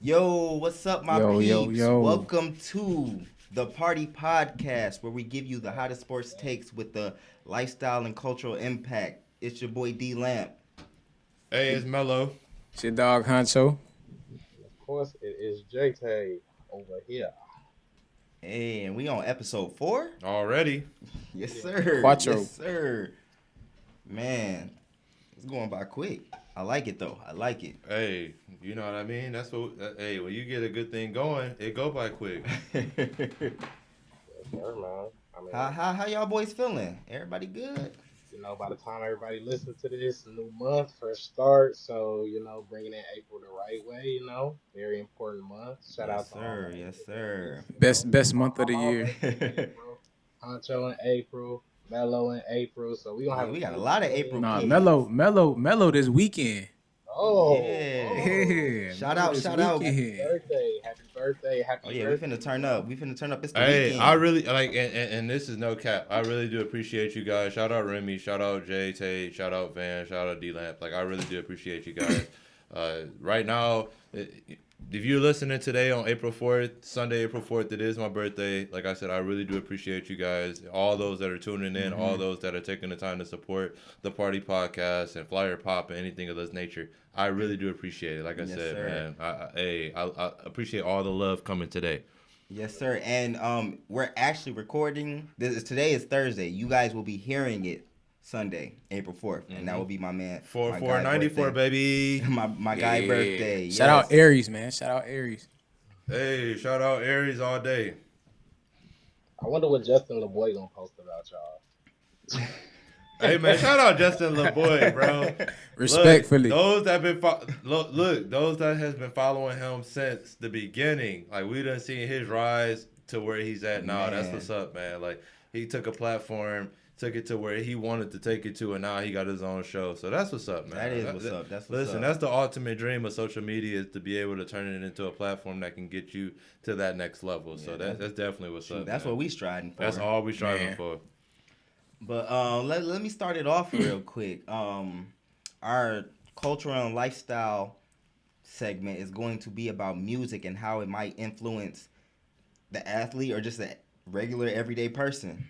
Yo, what's up, my Yo, yo, peeps? yo. Welcome to the Party Podcast, where we give you the hottest sports takes with the lifestyle and cultural impact. It's your boy D Lamp. Hey, it's Melo. It's your dog Huncho. Of course, it is Jay-Tay over here. Hey, and we on episode 4? Already. Yes, Yeah. sir. Quattro. Yes, sir. Man, it's going by quick. I like it, though. I like it. Hey, you know what I mean? That's what. Hey, when you get a good thing going, it go by quick. Yes, sir, man. I mean, How y'all boys feeling? Everybody good? by the time everybody listens to this, new month, fresh start. So, bringing in April the right way, very important month. Shout Yes, out to all sir. my Yes, April sir. babies, Best month of the all year. April. Huncho in April, Melo in April. So we gonna have We got a lot of April Nah, kids. Melo this weekend. Oh, Yeah. Shout Melo out, this shout out. weekend. happy birthday, happy Oh yeah, birthday. we finna turn up. It's the Hey, weekend. I really like, and this is no cap. I really do appreciate you guys. Shout out Remy. Shout out Jay-Tay. Shout out Van. Shout out D Lamp. Like, I really do appreciate you guys. Right now, if you're listening today on April 4th, Sunday, April 4th, it is my birthday. Like I said, I really do appreciate you guys. All those that are tuning in, all those that are taking the time to support the Party Podcast and Flyer Pop and anything of this nature. I really do appreciate it. Like I Yes, said, sir. man, I appreciate all the love coming today. Yes, sir. And we're actually recording. Today is Thursday. You guys will be hearing it Sunday, April 4th, and that will be my man. my guy 4494, birthday. baby. my guy Yeah. birthday. Shout out Aries, man. Shout out Aries. Hey, shout out Aries all day. I wonder what Justin LeBoy gonna post about y'all. Hey man, shout out Justin LeBoy, bro. Respectfully. Look, those that been those that has been following him since the beginning. Like, we done seen his rise to where he's at now. That's Man. what's up, man. Like, he took a platform, took it to where he wanted to take it to, and now he got his own show. So that's what's up, man. That is what's up. That's what's Listen, up. that's the ultimate dream of social media, is to be able to turn it into a platform that can get you to that next level. So Yeah, that's definitely what's up. That's man. what we striding for. That's all we striving Man. for. But let me start it off real quick. Our cultural and lifestyle segment is going to be about music and how it might influence the athlete or just a regular everyday person.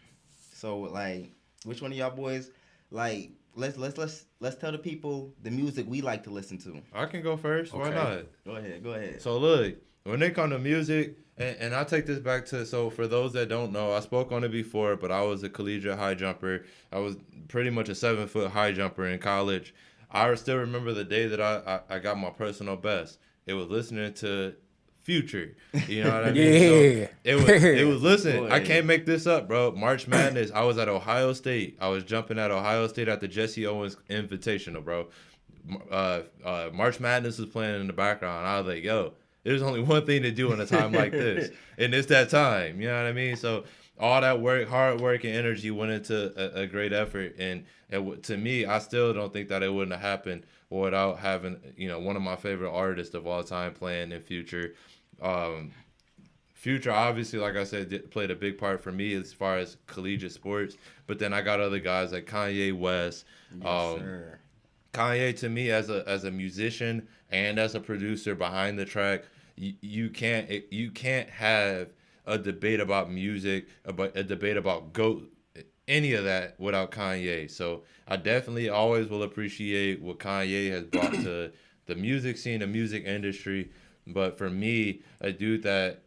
So, like, which one of y'all boys, like, let's tell the people the music we like to listen to. I can go first. Why Okay. not? Go ahead. So look, when it comes to music, and I take this back to, so for those that don't know, I spoke on it before, but I was a collegiate high jumper. I was pretty much a 7-foot high jumper in college. I still remember the day that I got my personal best. It was listening to Future. You know what I mean? Yeah. So it was listen, I Boy. can't make this up, bro. March Madness. I was at Ohio State. I was jumping at Ohio State at the Jesse Owens Invitational, bro. March Madness was playing in the background. I was like, yo, there's only one thing to do in a time like this, and it's that time. You know what I mean? So all that work, hard work, and energy went into a great effort, and to me, I still don't think that it wouldn't have happened without having, one of my favorite artists of all time playing in Future. Future, obviously, like I said, played a big part for me as far as collegiate sports. But then I got other guys like Kanye West. Yes, sir. Kanye, to me, as a musician and as a producer behind the track, you can't have a debate about music, about a debate about GOAT, any of that without Kanye. So I definitely always will appreciate what Kanye has brought to the music scene, the music industry. But for me, a dude that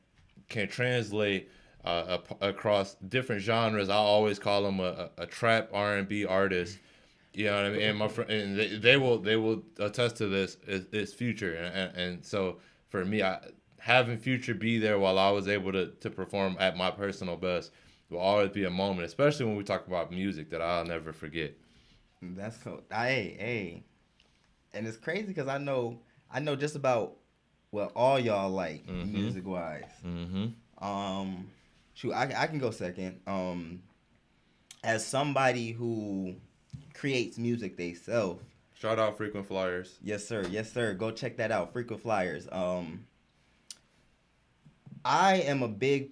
can translate across different genres, I always call him a trap R&B artist. You know what I mean? And my friend, and they will attest to this. Is Future, and so for me, having Future be there while I was able to perform at my personal best will always be a moment, especially when we talk about music, that I'll never forget. That's cool. Hey, and it's crazy because I know just about what all y'all like music wise. Mm-hmm. Shoot, I can go second. As somebody who creates music theyself. Shout out Frequent Flyers. Yes, sir. Go check that out. Frequent Flyers. I am a big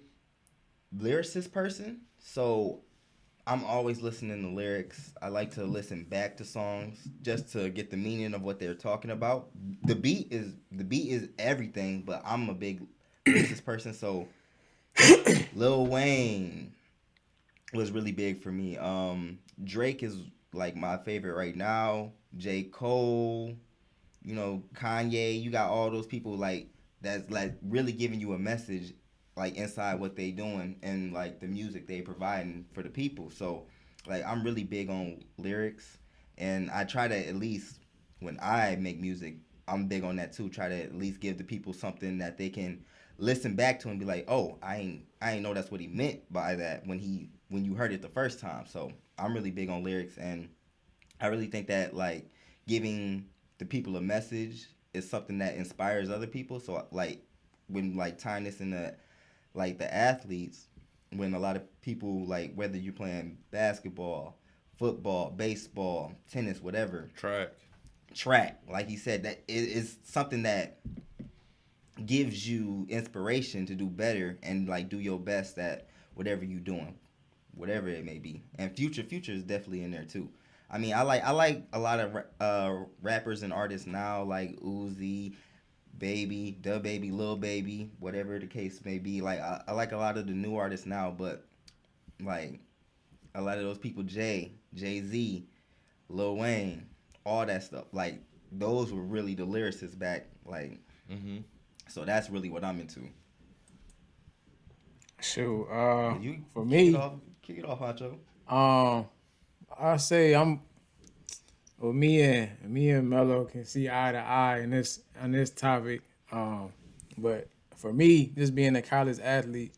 lyricist person, so I'm always listening to lyrics. I like to listen back to songs just to get the meaning of what they're talking about. The beat is everything, but I'm a big lyricist person, so Lil Wayne was really big for me. Drake is like my favorite right now. J. Cole, Kanye, you got all those people like that's like really giving you a message like inside what they doing and like the music they providing for the people. So like I'm really big on lyrics and I try to at least when I make music, I'm big on that too. Try to at least give the people something that they can listen back to and be like, "Oh, I ain't know that's what he meant by that when you heard it the first time." So, I'm really big on lyrics and I really think that like giving the people a message is something that inspires other people. So like when like tying this into like the athletes, when a lot of people like whether you're playing basketball, football, baseball, tennis, whatever, Track. track, like he said, that is something that gives you inspiration to do better and like do your best at whatever you're doing, whatever it may be. And future is definitely in there too. I mean, I like a lot of rappers and artists now, like Uzi, Baby, Da Baby, Lil Baby, whatever the case may be. Like I like a lot of the new artists now, but like a lot of those people, Jay Z, Lil Wayne, all that stuff. Like those were really the lyricists back. Like Mm-hmm. so that's really what I'm into. Shoot, You for kick it me, off, Huncho. um, I say I'm well, me and Melo can see eye to eye in this on this topic. But for me, just being a college athlete,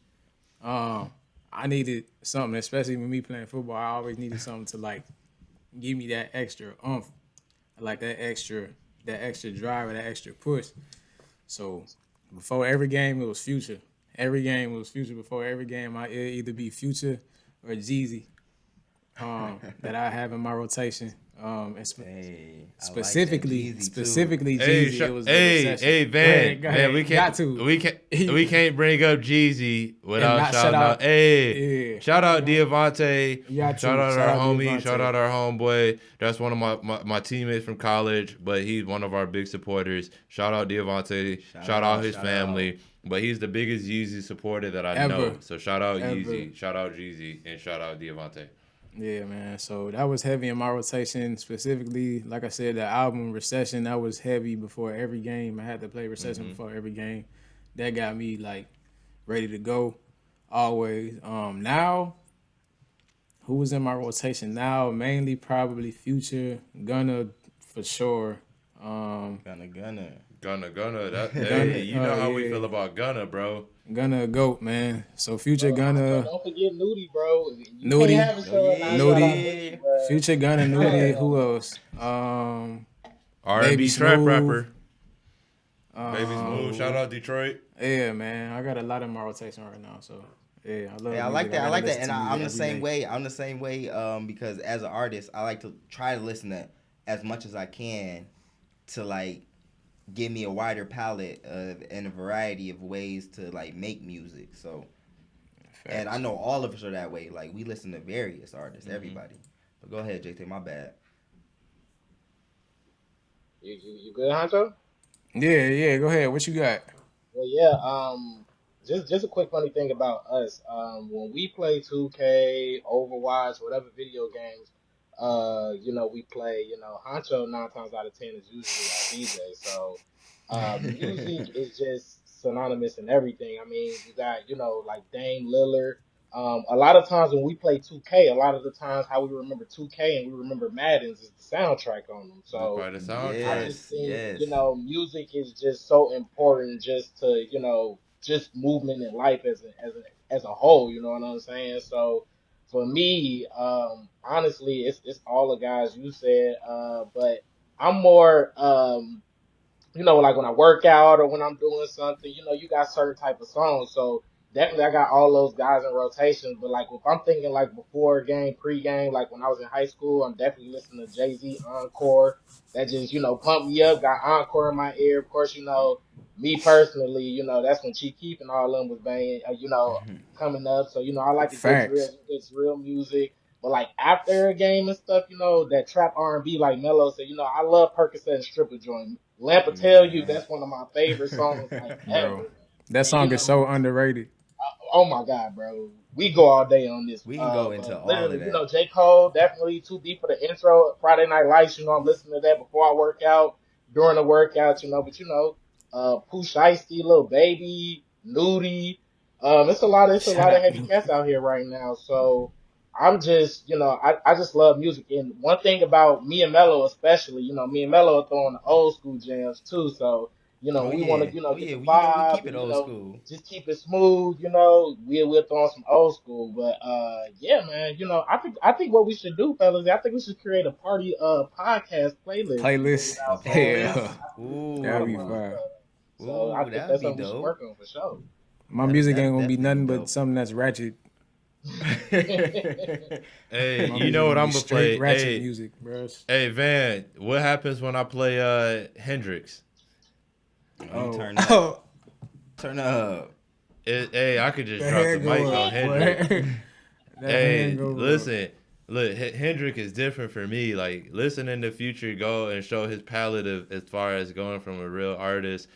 um, I needed something, especially when me playing football. I always needed something to like give me that extra like that extra drive, or that extra push. So before every game, it was Future. Every game was Future. Before every game, I it'd either be Future or Jeezy that I have in my rotation. Hey, I like that Specifically, Jeezy too. specifically Hey, Jeezy. It was the hey, recession. hey, Go ahead, Van, go Van, ahead. we Got can't, to. we can't bring up Jeezy And without not shout shouting out. out. Hey, Yeah, shout out got, Diavante, got shout to. out Shout our out homie, shout Devontae. out our homeboy. That's one of my teammates from college, but he's one of our big supporters. Shout out Diavante, shout out his Shout out. family. But he's the biggest Yeezy supporter that I know. Ever, So shout out ever. Yeezy, shout out Jeezy, and shout out Diavante. Yeah, man. So that was heavy in my rotation. Specifically, like I said, the album Recession, that was heavy before every game. I had to play Recession Mm-hmm. before every game. That got me like ready to go always. Now, who was in my rotation now? Mainly probably Future, Gunna for sure. Gunna. Gunna. That Gunna, hey, you know how we yeah. feel about Gunna, bro. Gunna GOAT, man. So Future, Honcho, Gunna, don't forget Nudie, bro. You can't Nudie, have a Oh show and not shout out Nudie, Nudie, yeah. bro. Future, Gunna, Come Nudie. Who on, else? Baby R&B trap Smooth. rapper. Baby Smooth. Shout out Detroit. Yeah, man. I got a lot in my rotation right now. So yeah, I Hey, love I like music. I that. I gotta like that, listen and to music I'm the every same day. way. I'm the same way. Because as an artist, I like to try to listen to as much as I can to like give me a wider palette of and a variety of ways to like make music. So, and I Facts. know all of us are that way. Like we listen to various artists, Mm-hmm. everybody. But go ahead, Jay-Tay. My bad. you good, Honcho? Yeah, yeah. Go ahead. What you got? Well, yeah. Just a quick funny thing about us. When we play 2K, Overwatch, whatever video games, we play. Honcho 9 times out of 10 is usually our DJ. So, music is just synonymous in everything. I mean, you got like Dame Lillard. A lot of times when we play 2K, a lot of the times how we remember 2K and we remember Madden's is the soundtrack on them. Just So. by the I soundtrack. just Yes, think, yes. music is just so important just to, just movement in life as a whole, you know what I'm saying? So for me, honestly, it's all the guys you said, but I'm more like when I work out or when I'm doing something, you got certain type of songs. So definitely I got all those guys in rotation. But like if I'm thinking like before a game, pre-game, like when I was in high school, I'm definitely listening to Jay-Z Encore. That just, pumped me up, got Encore in my ear. Of course, me personally, that's when Chief Keef and all of them was banging, coming up. So, I like the Facts. Gets Real music. But like after a game and stuff, that trap R&B, like Melo said, I love Percocet and Stripper Joint. Lampa Tell You, Man. that's one of my favorite songs like Bro, ever. that And song is so underrated. oh my God, bro. We go all day on this. We can go into But all of literally, that. J. Cole, definitely Too Deep for the intro. Friday Night Lights, I'm listening to that before I work out, during the workout, but Pooh Shiesty, Lil Baby, Nudie. It's a lot of heavy cats out here right now. So I'm just, I just love music. And one thing about me and Mello especially, me and Mello are throwing the old school jams too. So, Oh we want yeah. to, Oh get yeah. the We vibe keep it and, old school. just keep it smooth, we'll throw on some old school. But yeah, man, I think what we should do, fellas, I think we should create a party podcast playlist and put it Playlist. A out. So Yeah, playlist. I think we should do that'd a be Ooh. bunch. fire. So I Ooh, think that'd that's be something we should dope. work on for sure. My music That'd ain't gonna be definitely nothing be but dope. something that's ratchet. Hey, My you music know what gonna I'm be gonna straight play? ratchet Hey, music, bro. hey, Van, what happens when I play Hendrix? You turn up. Oh, Turn up. Hey, I could just the drop the hand mic go on up, Hendrix. boy. That Hey, hand go up. listen, look, Hendrick is different for me. Like, listening to Future go and show his palette of as far as going from a real artist,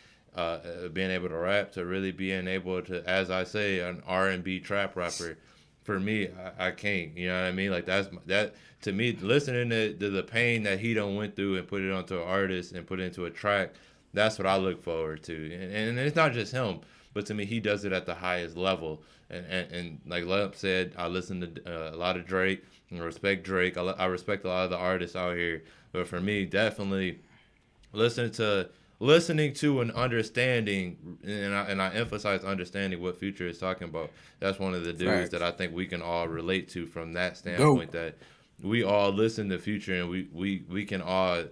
being able to rap to really being able to, as I say, an R&B trap rapper. For me, I can't. You know what I mean? Like that to me, listening to the pain that he done went through and put it onto an artist and put it into a track. That's what I look forward to, and it's not just him, but to me, he does it at the highest level. And like Lemp said, I listen to a lot of Drake and respect Drake. I respect a lot of the artists out here, but for me, definitely listening to and understanding, and I emphasize understanding what Future is talking about. That's one of the dudes Facts. that I think we can all relate to from that Dope. standpoint. That we all listen to Future, and we can all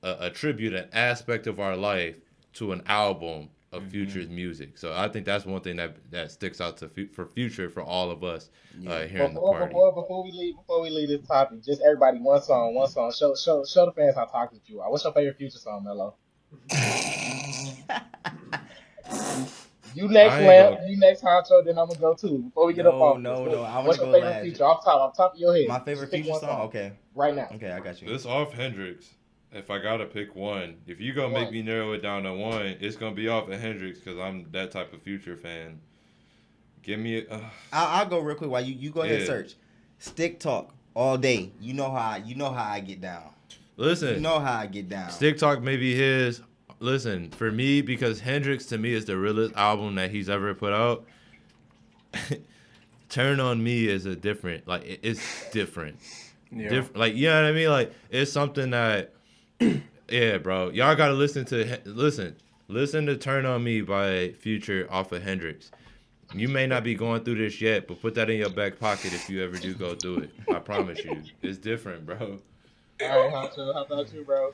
attribute an aspect of our life to an album of Future's music. So I think that's one thing that sticks out for Future for all of us here in the party. Before we leave this topic, just everybody one song. Show the fans how toxic you are. What's your favorite Future song, Melo? You next, I ain't Lamp. gonna. You next, Huncho. Then I'm gonna go too. Before we get up off this, No. I want what's to your go favorite last. Future? Off top of your head. My Just favorite pick Future one song? Okay. right now. Okay, I got you. It's off Hendrix. If I gotta pick one, if you gonna make me narrow it down to one, it's gonna be off of Hendrix because I'm that type of Future fan. Give me a. I'll go real quick while you go ahead and Yeah. search. Stick Talk all day. You know how I get down. Listen, You know how I get down. Stick Talk may be his. Listen, for me, because Hendrix to me is the realest album that he's ever put out. Turn on Me is a different, like it's different. Yeah. Like, you know what I mean? Like, it's something that, yeah, bro. Y'all gotta listen to Turn on Me by Future off of Hendrix. You may not be going through this yet, but put that in your back pocket if you ever do go through it. I promise you, it's different, bro. All right, Huncho. How about you, bro?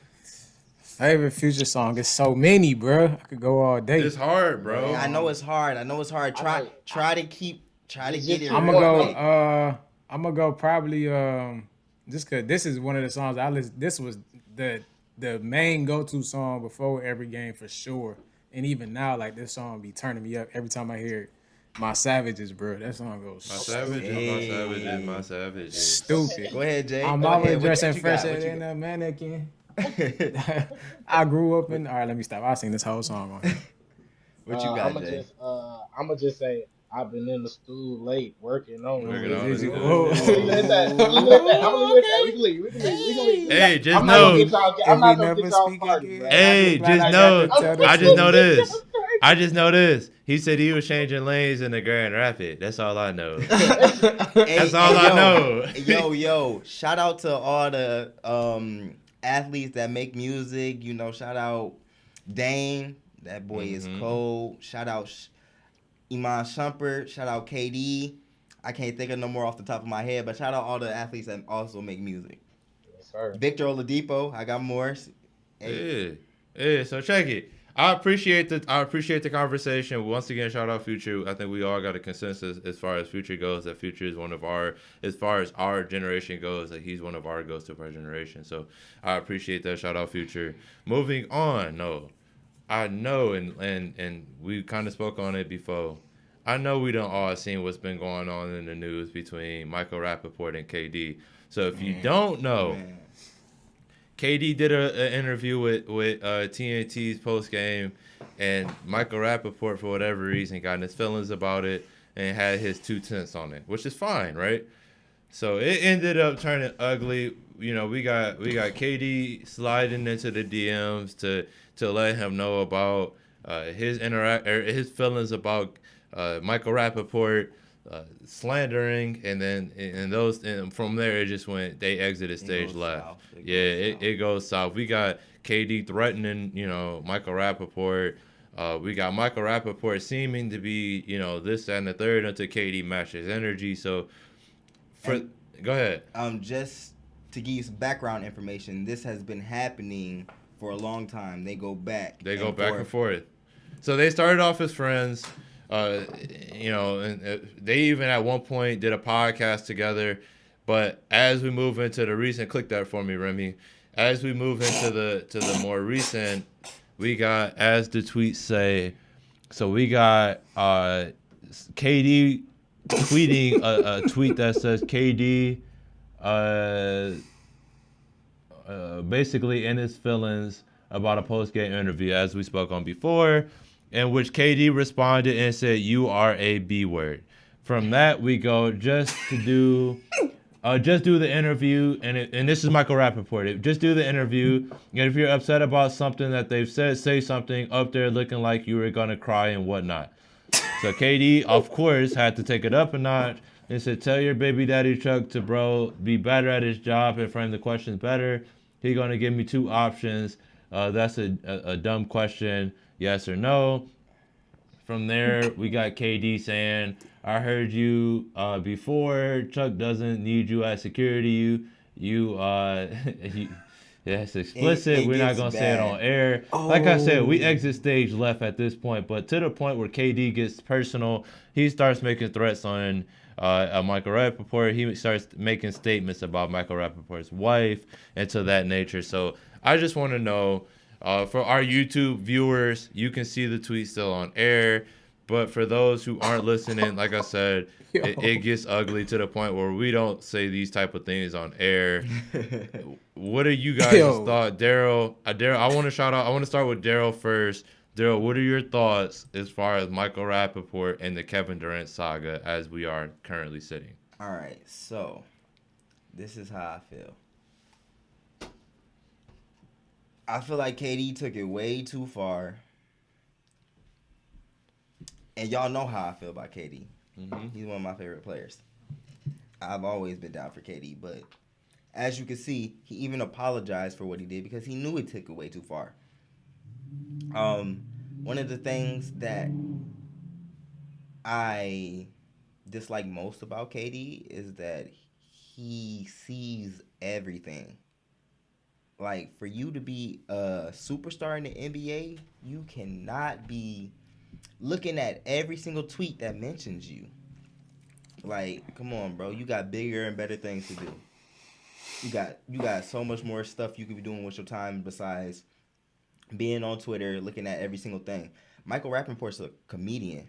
Favorite Future song? It's so many, bro. I could go all day. It's hard, bro. I know it's hard. Try to get it. I'm real gonna quick. go. I'm gonna go probably. Just cause this is one of the songs I listen. This was the main go-to song before every game for sure. And even now, like this song be turning me up every time I hear it. My Savages, bro. That song goes My savages, my savages. stupid. Go ahead, Jay. I'm Go always ahead. What dressing you fresh got? What you in got? a mannequin. I grew up in. All right, let me stop. I sing this whole song on here. What you got, Jay? I'ma just say I've been in the stool late working on Working it. on Is it. you- I'm gonna leave it at that. I'm gonna leave it at that. We can leave. Hey, just I'm not gonna know. get y'all. If I'm not we gonna never get y'all speak started, again. bro. Hey, glad just I know. got to tell the I just know truth. this. I just know this. He said he was changing lanes in the Grand Rapid. That's all I know. That's all I know. Yo, shout out to all the athletes that make music. You know, shout out Dame. That boy is cold. Shout out Iman Shumpert. Shout out KD. I can't think of no more off the top of my head, but shout out all the athletes that also make music. Yes, sir. Victor Oladipo. I got more. Hey. Yeah. So check it. I appreciate the conversation. Once again, shout out Future. I think we all got a consensus as far as Future goes, that Future is one of our, as far as our generation goes, that he's one of our ghosts of our generation. So I appreciate that. Shout out Future. Moving on, I know, and we kind of spoke on it before. I know we don't all seen what's been going on in the news between Michael Rapaport and KD. So if you don't know, Man. KD did an interview with TNT's post game, and Michael Rapaport, for whatever reason, got in his feelings about it and had his 2 cents on it, which is fine, right? So it ended up turning ugly. You know, we got KD sliding into the DMs to let him know about his feelings about Michael Rapaport slandering, and from there it just went. They exited stage goes left. south. It Yeah, goes it, south. it goes south. We got KD threatening, Michael Rapaport. We got Michael Rapaport seeming to be, this that, and the third until KD matches energy. So, go ahead. Just to give you some background information, this has been happening for a long time. They go back. They go back and forth. So they started off as friends, and they even at one point did a podcast together. But as we move into the recent, click that for me, Remy. As we move into the more recent, we got, as the tweets say, so we got KD tweeting a tweet that says KD basically in his feelings about a post-game interview, as we spoke on before, in which KD responded and said, "You are a B word." From that, we go just do the interview, and this is Michael Rapaport. Just do the interview, and if you're upset about something that they've said, say something up there looking like you were gonna cry and whatnot. So KD, of course, had to take it up a notch and said, "Tell your baby daddy Chuck to be better at his job and frame the questions better. He's gonna give me 2 options. That's a dumb question, yes or no." From there, we got KD saying, "I heard you before. Chuck doesn't need you as security. That's explicit. It We're not gets going to say it bad. on air." Like I said, we exit stage left at this point, but to the point where KD gets personal, he starts making threats on Michael Rapaport. He starts making statements about Michael Rapaport's wife and to that nature. So I just want to know, for our YouTube viewers, you can see the tweet still on air. But for those who aren't listening, like I said, it gets ugly to the point where we don't say these type of things on air. What are you guys' thoughts? Daryl, I want to shout out. I want to start with Daryl first. Daryl, what are your thoughts as far as Michael Rapaport and the Kevin Durant saga as we are currently sitting? All right, so this is how I feel. I feel like KD took it way too far. And y'all know how I feel about KD. Mm-hmm. He's one of my favorite players. I've always been down for KD, but as you can see, he even apologized for what he did because he knew he took it way too far. One of the things that I dislike most about KD is that he sees everything. Like, for you to be a superstar in the NBA, you cannot be looking at every single tweet that mentions you. Like, come on, bro. You got bigger and better things to do. You got so much more stuff you could be doing with your time besides being on Twitter, looking at every single thing. Michael Rapaport's a comedian.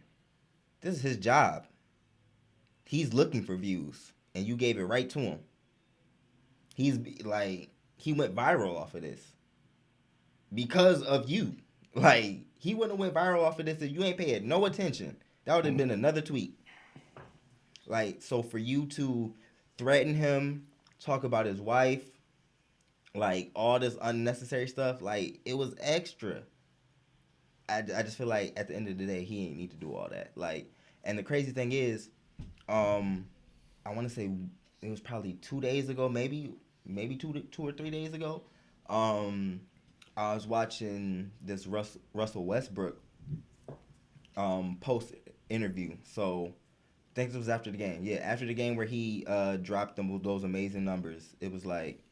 This is his job. He's looking for views, and you gave it right to him. He's like, he went viral off of this because of you. Like, he wouldn't have went viral off of this if you ain't paid no attention. That would have been another tweet. Like, so for you to threaten him, talk about his wife, like, all this unnecessary stuff, like, it was extra. I just feel like at the end of the day, he ain't need to do all that. Like, and the crazy thing is, I want to say it was probably 2 days ago, maybe 2 or 3 days ago. I was watching this Russell Westbrook post interview. So I think it was after the game. Yeah, after the game where he dropped those amazing numbers. It was like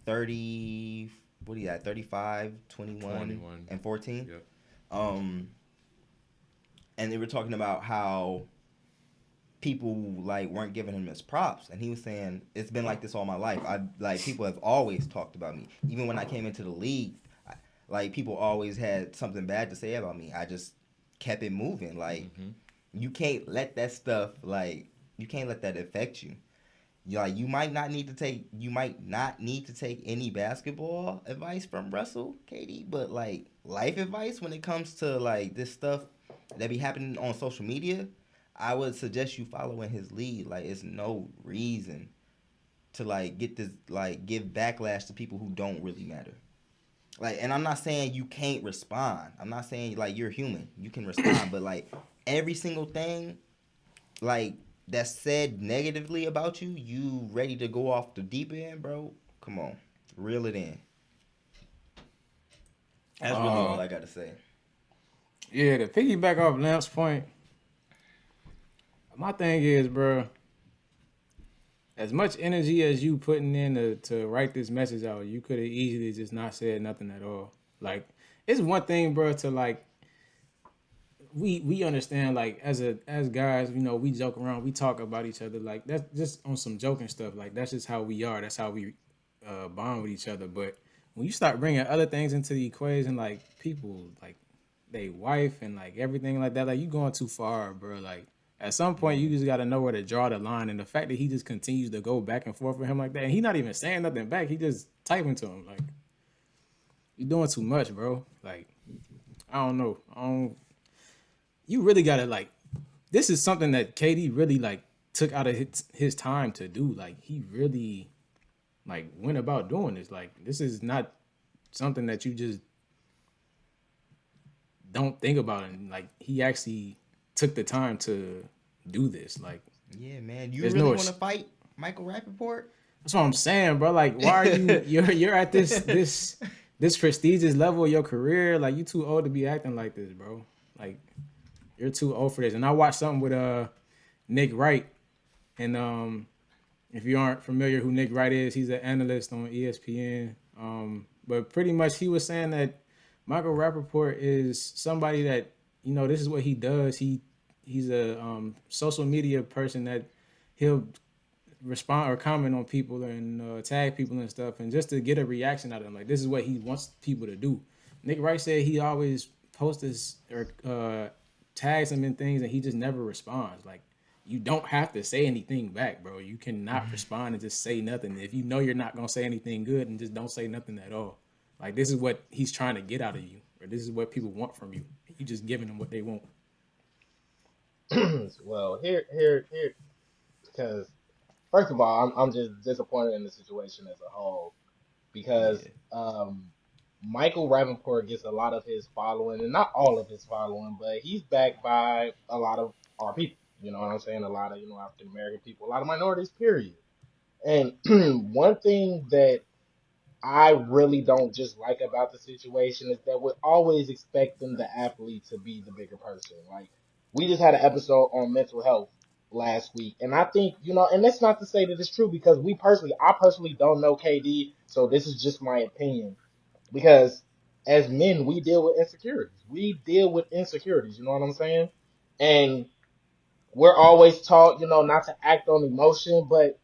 30, what do you got? 35, 21, and 14. Yep. And they were talking about how people like weren't giving him his props, and he was saying it's been like this all my life. People have always talked about me. Even when I came into the league, people always had something bad to say about me. I just kept it moving. Like, you can't let that stuff like you can't let that affect you. Like you might not need to take any basketball advice from Russell, Katie, but like life advice when it comes to like this stuff that be happening on social media, I would suggest you following his lead. Like it's no reason to like get this like give backlash to people who don't really matter. Like, and I'm not saying you can't respond. I'm not saying like you're human. You can respond, but like every single thing like that's said negatively about you, you ready to go off the deep end, bro? Come on, reel it in. That's really all Uh, I gotta say. yeah, to piggyback off Lamp's point, my thing is, bro, as much energy as you putting in to write this message out, you could have easily just not said nothing at all. Like, it's one thing, bro, to like we understand like as guys, you know, we joke around, we talk about each other like that's just on some joking stuff. Like that's just how we are. That's how we bond with each other. But when you start bringing other things into the equation, like people like they wife and like everything like that, like you going too far, bro. Like at some point, you just got to know where to draw the line. And the fact that he just continues to go back and forth with him like that, and he not even saying nothing back, he just typing to him like, "You're doing too much, bro." Like I don't know. I don't. You really gotta like. This is something that KD really like took out of his time to do. Like he really like went about doing this. Like this is not something that you just don't think about. And like he actually took the time to do this. Like Yeah, man. You there's really no. want to fight Michael Rapaport? That's what I'm saying, bro. Like why are you? You're at this prestigious level of your career. Like you too old to be acting like this, bro. Like you're too old for this. And I watched something with Nick Wright, and if you aren't familiar who Nick Wright is, he's an analyst on ESPN. But pretty much he was saying that Michael Rapaport is somebody that, you know, this is what he does. He's a social media person that he'll respond or comment on people and tag people and stuff, and just to get a reaction out of them. Like this is what he wants people to do. Nick Wright said he always posts or tags him in things, and he just never responds. Like you don't have to say anything back, bro. You cannot respond and just say nothing. If you know you're not gonna say anything good, and just don't say nothing at all. Like this is what he's trying to get out of you, or this is what people want from you. You just giving them what they want. Well, here, because first of all, I'm just disappointed in the situation as a whole because Yeah. Michael Rapaport gets a lot of his following, and not all of his following, but he's backed by a lot of our people. You know what I'm saying? A lot of African American people, a lot of minorities. Period. And one thing that I really don't just like about the situation is that we're always expecting the athlete to be the bigger person. Like we just had an episode on mental health last week, and I think and that's not to say that it's true because I personally don't know KD, so this is just my opinion. Because as men, we deal with insecurities. We deal with insecurities. You know what I'm saying? And we're always taught, not to act on emotion, but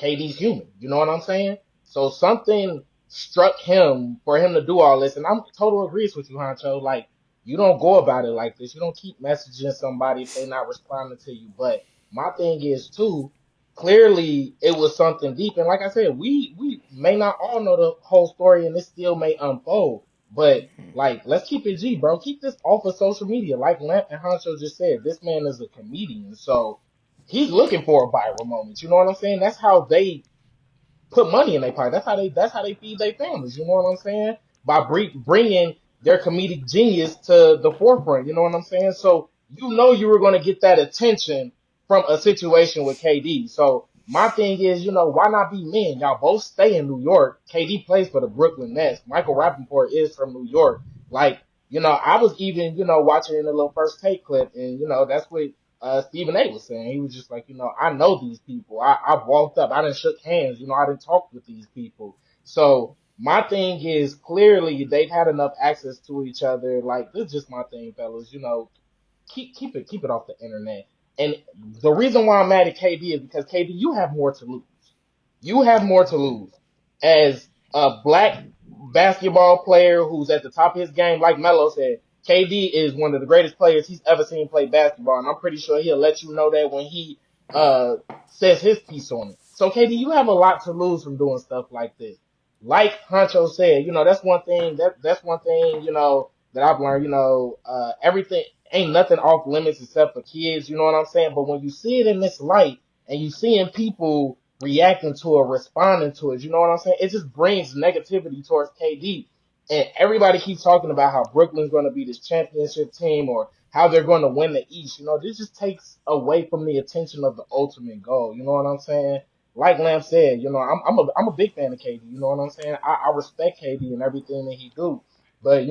KD's human. You know what I'm saying? So something struck him for him to do all this, and I'm total agrees with you, Huncho. Like you don't go about it like this. You don't keep messaging somebody if they're not responding to you. But my thing is too. Clearly, it was something deep, and like I said, we may not all know the whole story, and this still may unfold. But like, let's keep it G, bro. Keep this off of social media. Like Lamp and Huncho just said, this man is a comedian, so he's looking for a viral moment. You know what I'm saying? That's how they put money in their pocket. That's how they feed their families. You know what I'm saying? By bringing their comedic genius to the forefront. You know what I'm saying? So you were going to get that attention from a situation with KD. So my thing is, why not be men? Y'all both stay in New York. KD plays for the Brooklyn Nets. Michael Rapaport is from New York. Like, I was even, watching in the little first take clip, and that's what Stephen A was saying. He was just like, I know these people. I've walked up. I didn't shook hands. I didn't talk with these people. So my thing is clearly they've had enough access to each other. Like this is just my thing, fellas. Keep it off the internet. And the reason why I'm mad at KD is because KD, you have more to lose. You have more to lose as a black basketball player who's at the top of his game. Like Melo said, KD is one of the greatest players he's ever seen play basketball, and I'm pretty sure he'll let you know that when he uh says his piece on it. So KD, you have a lot to lose from doing stuff like this. Like Huncho said, that's one thing that's one thing, that I've learned, everything ain't nothing off limits except for kids, you know what I'm saying? But when you see it in this light and you seeing people reacting to it, responding to it, you know what I'm saying? It just brings negativity towards KD. And everybody keeps talking about how Brooklyn's going to be this championship team or how they're going to win the East. This just takes away from the attention of the ultimate goal. You know what I'm saying? Like Lamb said, I'm a big fan of KD. You know what I'm saying? I respect KD and everything that he do. But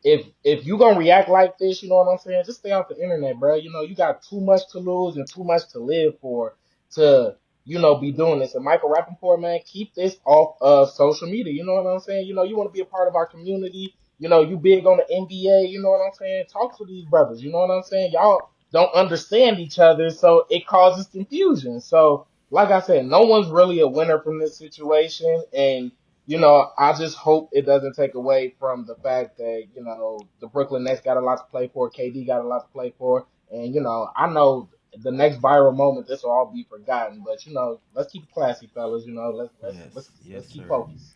if you gonna react like this, you know what I'm saying? Just stay off the internet, bro. You got too much to lose and too much to live for to be doing this. And Michael Rapaport, man, keep this off of social media. You know what I'm saying? You want to be a part of our community. You big on the NBA. You know what I'm saying? Talk to these brothers. You know what I'm saying? Y'all don't understand each other, so it causes confusion. So, like I said, no one's really a winner from this situation, and I just hope it doesn't take away from the fact that, the Brooklyn Nets got a lot to play for, KD got a lot to play for, and, I know the next viral moment, this will all be forgotten, but, let's keep it classy, fellas, Yes, let's yes, keep sir. focused.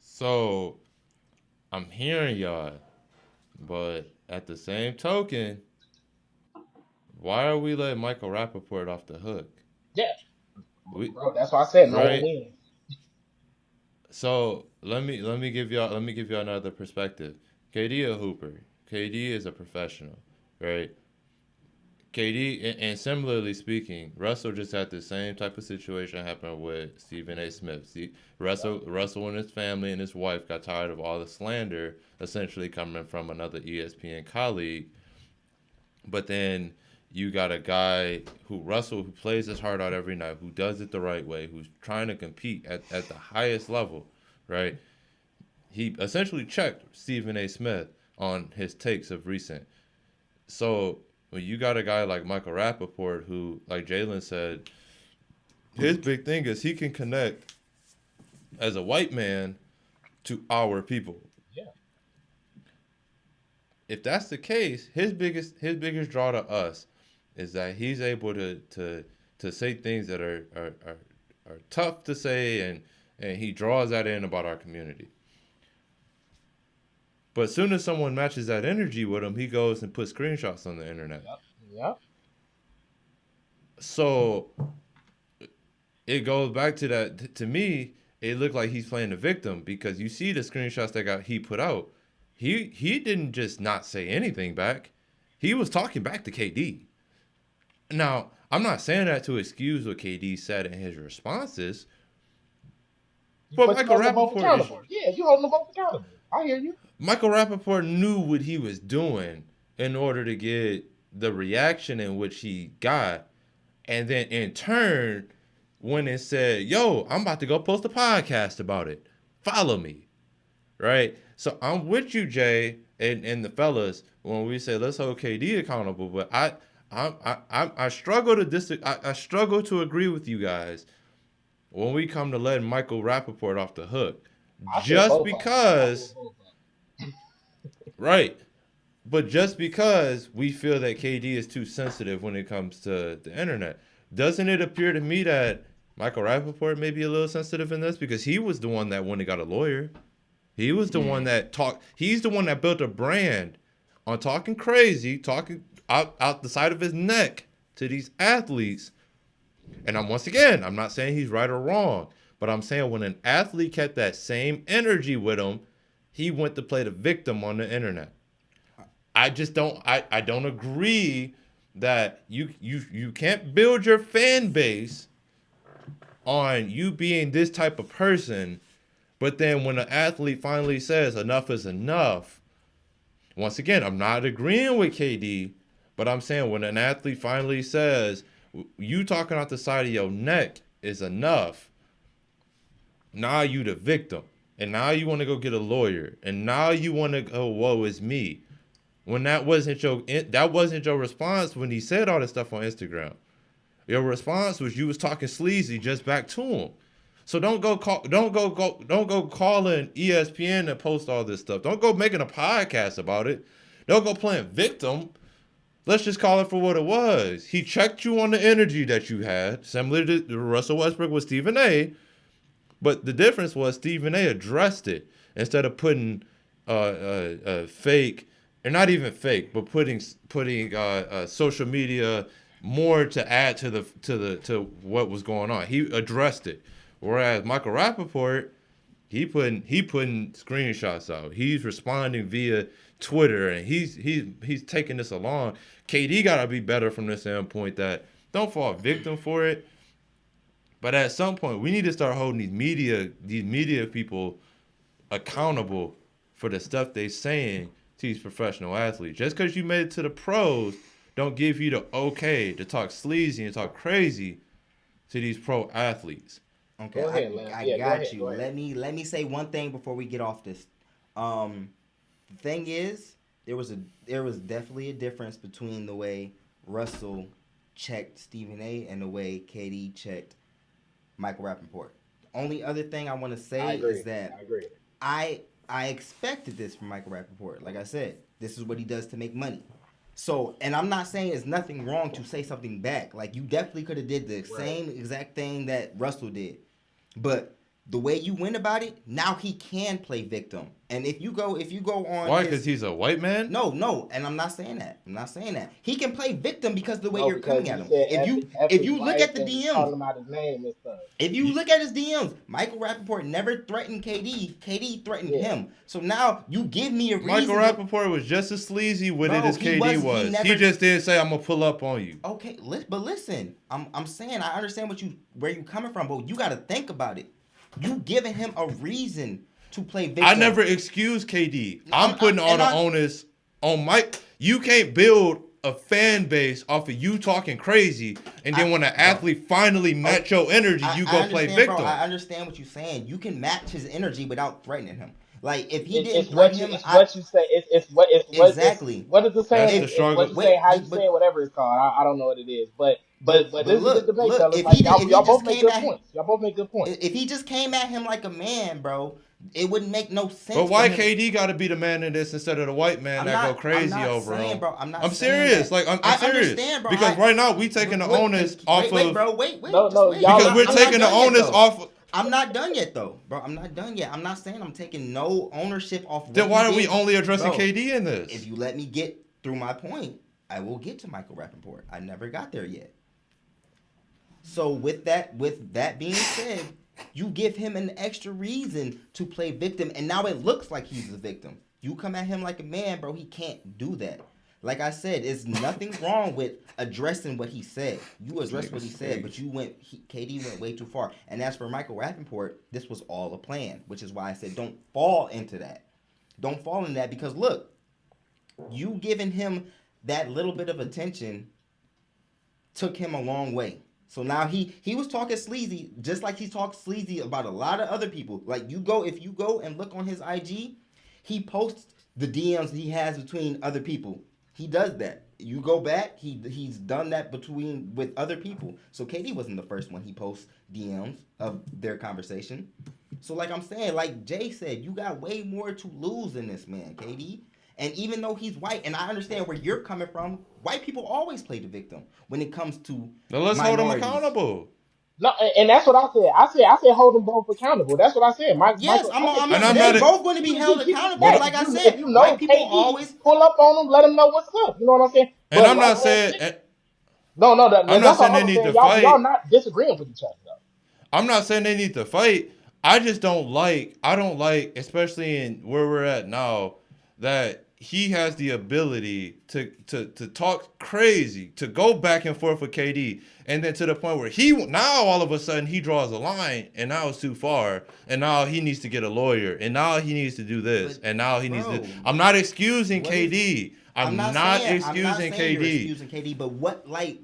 So I'm hearing y'all, but at the same token, why are we letting Michael Rapaport off the hook? Yeah, We bro, that's why I said no one right. wins. So let me give y'all another perspective. KD a hooper. KD is a professional, right? KD and similarly speaking, Russell just had the same type of situation happen with Stephen A. Smith. See, Russell and his family and his wife got tired of all the slander essentially coming from another ESPN colleague. But then you got a guy who plays his heart out every night, who does it the right way, who's trying to compete at the highest level, right? He essentially checked Stephen A. Smith on his takes of recent. So when you got a guy like Michael Rapaport, who, like Jalen said, his big thing is he can connect as a white man to our people. Yeah, If that's the case, his biggest draw to us is that he's able to say things that are tough to say, and he draws that in about our community. But as soon as someone matches that energy with him, he goes and puts screenshots on the internet. yep, yep. So it goes back to that. To me, it looked like he's playing the victim, because you see the screenshots he put out. He didn't just not say anything back. He was talking back to KD. Now, I'm not saying that to excuse what KD said in his responses, but But you hold them both accountable. Yeah, you hold them both accountable. I hear you. Michael Rapaport knew what he was doing in order to get the reaction in which he got, and then in turn went and said, "Yo, I'm about to go post a podcast about it. Follow me." Right? So I'm with you, Jay, and the fellas, when we say let's hold KD accountable, but I struggle I struggle to agree with you guys when we come to letting Michael Rapaport off the hook. I feel Just both of them. I feel because, both of them. right. But just because we feel that KD is too sensitive when it comes to the internet, doesn't it appear to me that Michael Rapaport may be a little sensitive in this? Because he was the one that went and got a lawyer. He was the one that talked. He's the one that built a brand on talking crazy, talking out the side of his neck to these athletes. And I'm not saying he's right or wrong, but I'm saying when an athlete kept that same energy with him, he went to play the victim on the internet. I don't agree that you can't build your fan base on you being this type of person, but then when an athlete finally says enough is enough, once again, I'm not agreeing with KD, but I'm saying when an athlete finally says you talking out the side of your neck is enough, now you the victim, and now you want to go get a lawyer, and now you want to go, woe is me. When that wasn't your response when he said all this stuff on Instagram. Your response was you was talking sleazy just back to him. So don't go calling ESPN and post all this stuff. Don't go making a podcast about it. Don't go playing victim. Let's just call it for what it was. He checked you on the energy that you had, similar to Russell Westbrook with Stephen A. But the difference was Stephen A. addressed it instead of putting fake, or not even fake, but putting social media more to add to what was going on. He addressed it. Whereas Michael Rapaport, he putting screenshots out. He's responding via Twitter, and he's taking this along. KD gotta be better from this standpoint. That don't fall victim for it. But at some point, we need to start holding these media people accountable for the stuff they saying to these professional athletes. Just because you made it to the pros, don't give you the okay to talk sleazy and talk crazy to these pro athletes. Okay, Go ahead, I got you. Let me say one thing before we get off this. The thing is, there was definitely a difference between the way Russell checked Stephen A. and the way KD checked Michael Rapaport. The only other thing I want to say is that I expected this from Michael Rapaport. Like I said, this is what he does to make money. So, and I'm not saying there's nothing wrong to say something back. Like, you definitely could have did the same exact thing that Russell did. But the way you went about it, now he can play victim. And if you go on, why? Because he's a white man? No, and I'm not saying that. He can play victim because of the way you're coming at him. If you look at the DMs, if you look at his DMs, Michael Rapaport never threatened KD. KD threatened him. So now you give me a reason. Michael Rapaport was just as sleazy with it as KD was. He just didn't say, "I'm gonna pull up on you." Okay, but listen, I'm saying I understand where you coming from, but you got to think about it. You giving him a reason to play victim. I never excuse KD. I'm putting all the onus on Mike. You can't build a fan base off of you talking crazy, and then when an athlete finally match your energy, you go play victim. Bro, I understand what you're saying. You can match his energy without threatening him. Like, if he didn't what you say. It's what exactly. What is the saying? That's the struggle. What you say? How you say it? Whatever it's called. I don't know what it is, but this is a debate, fellas. If y'all both make good points. Y'all both make good points. If he just came at him like a man, bro, it wouldn't make no sense. But why KD got to be the man in this instead of the white man that go crazy over him? I'm serious. Like I'm serious. Understand, bro. Because right now we taking the onus off of. Wait. No, because we're taking the onus off. I'm not done yet, though, bro. I'm not done yet. I'm not saying I'm taking no ownership off. Then why are we only addressing KD in this? If you let me get through my point, I will get to Michael Rapaport. I never got there yet. So with that being said, you give him an extra reason to play victim, and now it looks like he's the victim. You come at him like a man, bro. He can't do that. Like I said, there's nothing wrong with addressing what he said. You addressed what he said, but KD went way too far. And as for Michael Rapaport, this was all a plan, which is why I said don't fall into that. Don't fall in that because look, you giving him that little bit of attention took him a long way. So now he was talking sleazy, just like he talks sleazy about a lot of other people. Like if you go and look on his IG, he posts the DMs he has between other people. He does that. You go back, he's done that with other people. So KD wasn't the first one he posts DMs of their conversation. So like I'm saying, like Jay said, you got way more to lose in this, man, KD. And even though he's white, and I understand where you're coming from, white people always play the victim when it comes to now let's hold them accountable. No, and that's what I said. I said hold them both accountable. That's what I said. They're both going to be held accountable. Like I said, white people always pull up on them, let them know what's up. You know what I'm saying? And I'm not saying. I'm not saying they need to fight. Y'all not disagreeing with each other, though. I'm not saying they need to fight. I just don't like, especially in where we're at now, that he has the ability to talk crazy, to go back and forth with KD, and then to the point where now all of a sudden he draws a line, and now it's too far, and now he needs to get a lawyer, and now he needs to do this, and now he needs to. I'm not excusing KD. I'm not excusing KD. But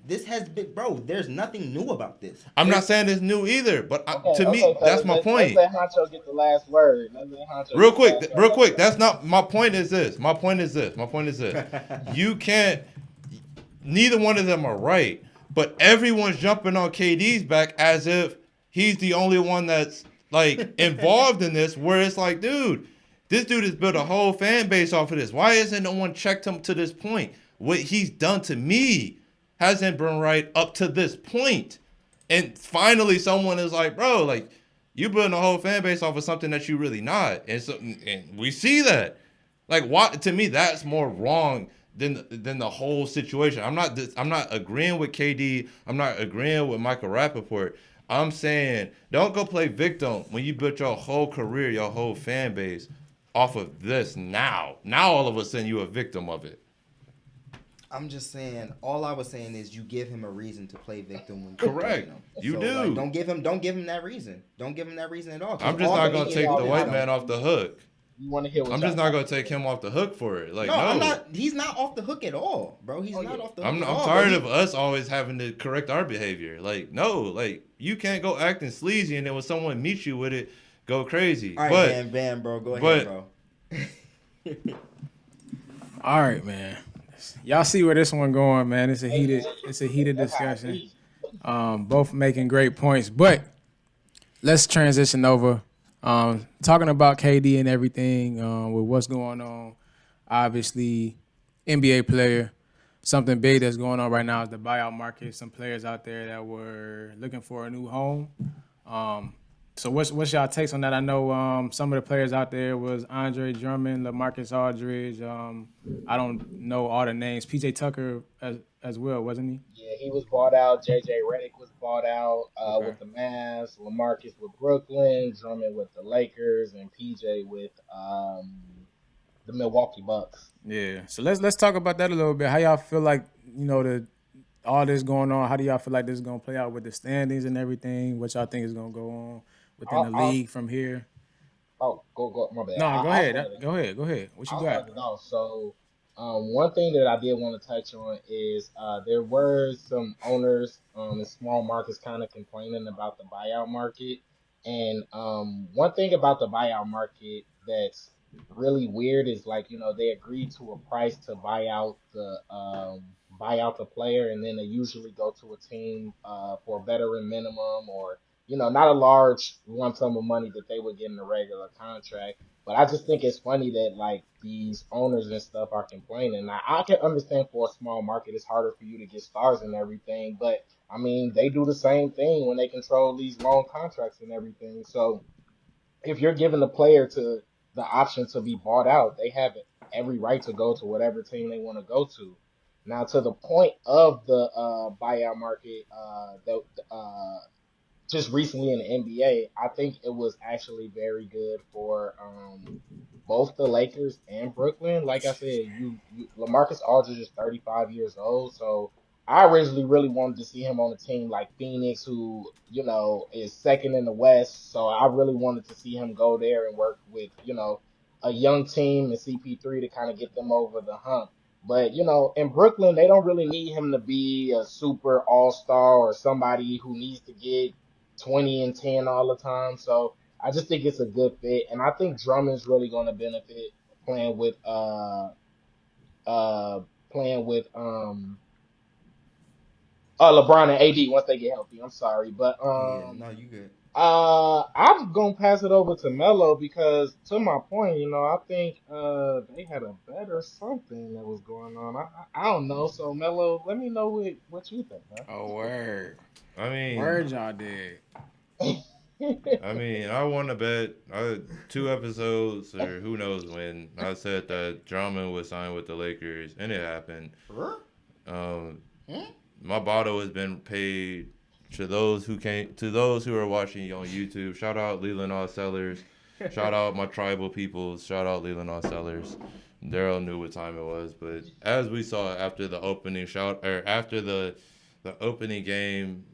this has been, bro. There's nothing new about this. I'm not saying it's new either, but to me, that's my point. Let's let Huncho get the last word. Real quick. That's not my point. Is this? My point is this. You can't. Neither one of them are right, but everyone's jumping on KD's back as if he's the only one that's like involved in this. Where it's like, dude, this dude has built a whole fan base off of this. Why isn't no one checked him to this point? What he's done to me hasn't been right up to this point. And finally, someone is like, bro, like, you building a whole fan base off of something that you really not. And we see that. Like, why? To me, that's more wrong than the whole situation. I'm not agreeing with KD. I'm not agreeing with Michael Rapaport. I'm saying don't go play victim when you built your whole career, your whole fan base off of this now. Now all of a sudden you're a victim of it. I'm just saying. All I was saying is you give him a reason to play victim when Correct. You do. Like, don't give him that reason. Don't give him that reason at all. I'm just not gonna take the white man off the hook. You want to hear? I'm just not gonna take him off the hook for it. Like, no, I'm not. He's not off the hook at all, bro. He's not off the hook. I'm at all, tired of us always having to correct our behavior. Like, no, like you can't go acting sleazy and then when someone meets you with it, go crazy. All right, bam, bro. Go ahead, bro. All right, man. Y'all see where this one going, man. It's a heated discussion. Both making great points, but let's transition over. Talking about KD and everything, with what's going on. Obviously, NBA player. Something big that's going on right now is the buyout market. Some players out there that were looking for a new home. So what's y'all takes on that? I know some of the players out there was Andre Drummond, LaMarcus Aldridge. I don't know all the names. PJ Tucker as well, wasn't he? Yeah, he was bought out. JJ Redick was bought out with the Mavs. LaMarcus with Brooklyn. Drummond with the Lakers, and PJ with the Milwaukee Bucks. Yeah. So let's talk about that a little bit. How y'all feel like all this going on? How do y'all feel like this is gonna play out with the standings and everything? What y'all think is gonna go on within the league from here? Oh, go, my bad. No, go ahead. What you got? So, one thing that I did want to touch on is there were some owners in small markets kind of complaining about the buyout market. And one thing about the buyout market that's really weird is they agreed to a price to buy out the player, and then they usually go to a team for a veteran minimum or not a large lump sum of money that they would get in a regular contract. But I just think it's funny that these owners and stuff are complaining. Now, I can understand for a small market it's harder for you to get stars and everything, but I mean they do the same thing when they control these long contracts and everything. So if you're giving the player to the option to be bought out, they have every right to go to whatever team they want to go to. Now, to the point of the buyout market, just recently in the NBA, I think it was actually very good for both the Lakers and Brooklyn. Like I said, LaMarcus Aldridge is 35 years old, so I originally really wanted to see him on a team like Phoenix, who is second in the West. So I really wanted to see him go there and work with a young team and CP3 to kind of get them over the hump. But, in Brooklyn, they don't really need him to be a super all-star or somebody who needs to get 20 and 10 all the time. So I just think it's a good fit. And I think Drummond's really going to benefit playing with LeBron and AD once they get healthy. I'm sorry. But no, you good. I'm gonna pass it over to Melo because, to my point, I think they had a bet or something that was going on. I don't know. So Melo, let me know what you think, man. Oh, word. I mean, word y'all did. I mean, I won a bet 2 episodes or who knows when I said that Drummond would sign with the Lakers, and it happened. My bottle has been paid. To those who are watching on YouTube, shout out Leland All Sellers, shout out my tribal peoples, shout out Leland All Sellers. Daryl knew what time it was, but as we saw after the opening after the opening game,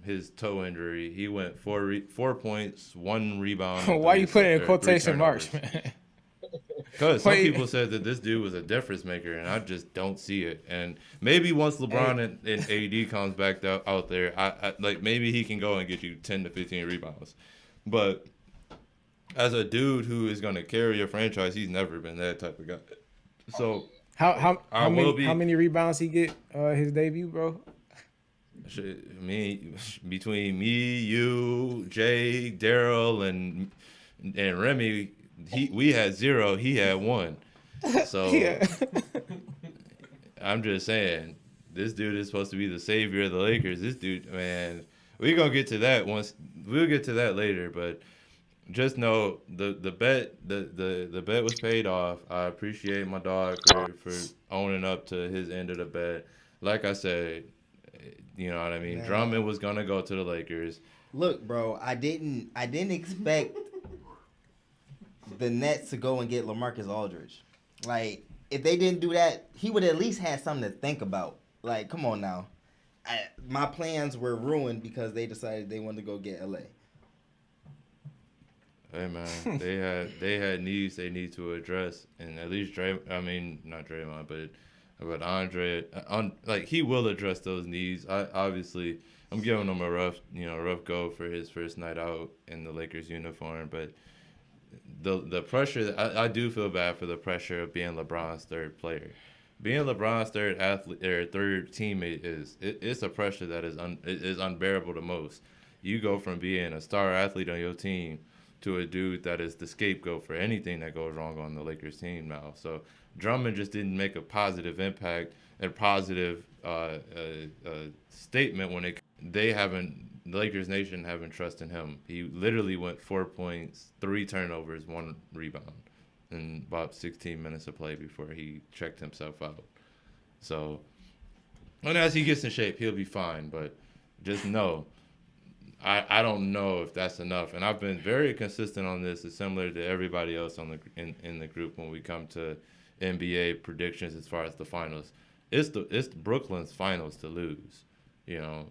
his toe injury, he went 4 points, 1 rebound. Why you put it in quotation marks, man? Because some people said that this dude was a difference maker, and I just don't see it. And maybe once LeBron and AD comes back out there, I maybe he can go and get you 10 to 15 rebounds. But as a dude who is going to carry a franchise, he's never been that type of guy. So how many rebounds he get his debut, bro? Between me, you, Jay, Daryl, and Remy, we had 0. He had 1. So Yeah. I'm just saying, this dude is supposed to be the savior of the Lakers. This dude, man, we're gonna get to that once. We'll get to that later, but just know the bet was paid off. I appreciate my dog for owning up to his end of the bet. Like I said, you know what I mean. Man. Drummond was gonna go to the Lakers. Look, bro, I didn't expect the Nets to go and get LaMarcus Aldridge. Like, if they didn't do that, he would at least have something to think about. Like, come on now. My plans were ruined because they decided they wanted to go get LA. Hey man, they had needs they need to address, and at least not Draymond, but Andre, like he will address those needs. I'm giving him a rough go for his first night out in the Lakers uniform, but the pressure, I do feel bad for the pressure of being LeBron's third player. Being LeBron's third athlete or third teammate it's a pressure that is unbearable to most. You go from being a star athlete on your team to a dude that is the scapegoat for anything that goes wrong on the Lakers team now. So Drummond just didn't make a positive impact and positive statement when the Lakers Nation haven't trusted him. He literally went 4 points, 3 turnovers, 1 rebound in about 16 minutes of play before he checked himself out. So, and as he gets in shape, he'll be fine. But just know, I don't know if that's enough. And I've been very consistent on this. It's similar to everybody else in the group when we come to NBA predictions as far as the finals. It's Brooklyn's finals to lose. You know,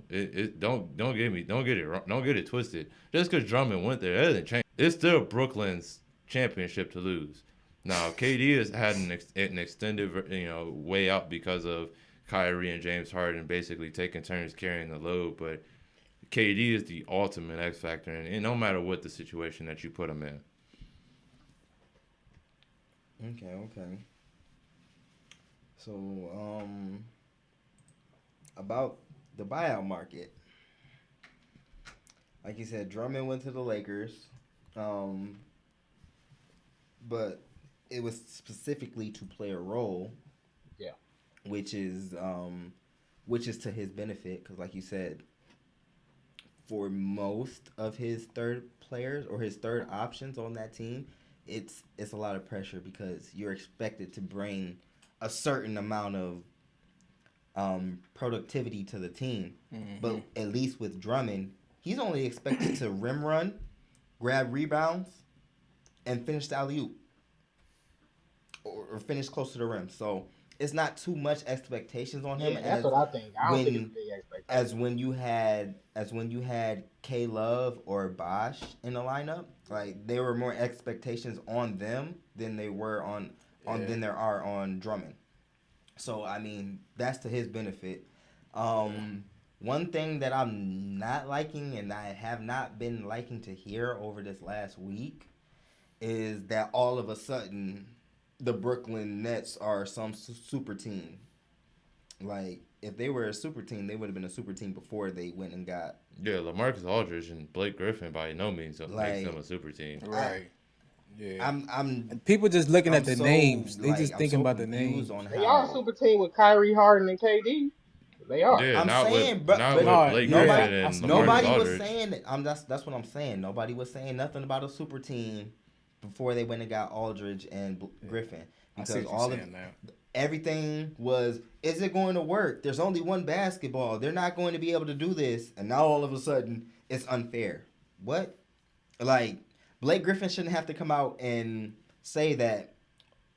don't get it twisted. Just because Drummond went there, that doesn't change. It's still Brooklyn's championship to lose. Now, KD has had an extended way out because of Kyrie and James Harden basically taking turns carrying the load, but KD is the ultimate X factor, and no matter what the situation that you put him in. Okay. So, about the buyout market. Like you said, Drummond went to the Lakers, but it was specifically to play a role. Yeah. Which is to his benefit, because like you said, for most of his third players or his third options on that team, it's a lot of pressure because you're expected to bring a certain amount of productivity to the team. Mm-hmm. But at least with Drummond, he's only expected to rim run, grab rebounds, and finish the alley-oop. Or finish close to the rim. So it's not too much expectations on him. Yeah, that's what I think. I don't think it's big expectations. As when you had K Love or Bosh in the lineup, like there were more expectations on them than there are on Drummond. So I mean that's to his benefit. One thing that I'm not liking and I have not been liking to hear over this last week is that all of a sudden the Brooklyn Nets are some super team. Like, if they were a super team, they would have been a super team before they went and got... Yeah, LaMarcus Aldridge and Blake Griffin by no means makes them a super team. Right. Yeah. I'm people just looking at the names. They just thinking about the names. They are a super team with Kyrie, Harden, and KD. They are. Yeah, with Blake Griffin and nobody LaMarcus was Aldridge. saying that. That's what I'm saying. Nobody was saying nothing about a super team before they went and got Aldridge and Griffin, because everything was, is it going to work? There's only one basketball. They're not going to be able to do this, and now all of a sudden it's unfair. What? Like, Blake Griffin shouldn't have to come out and say that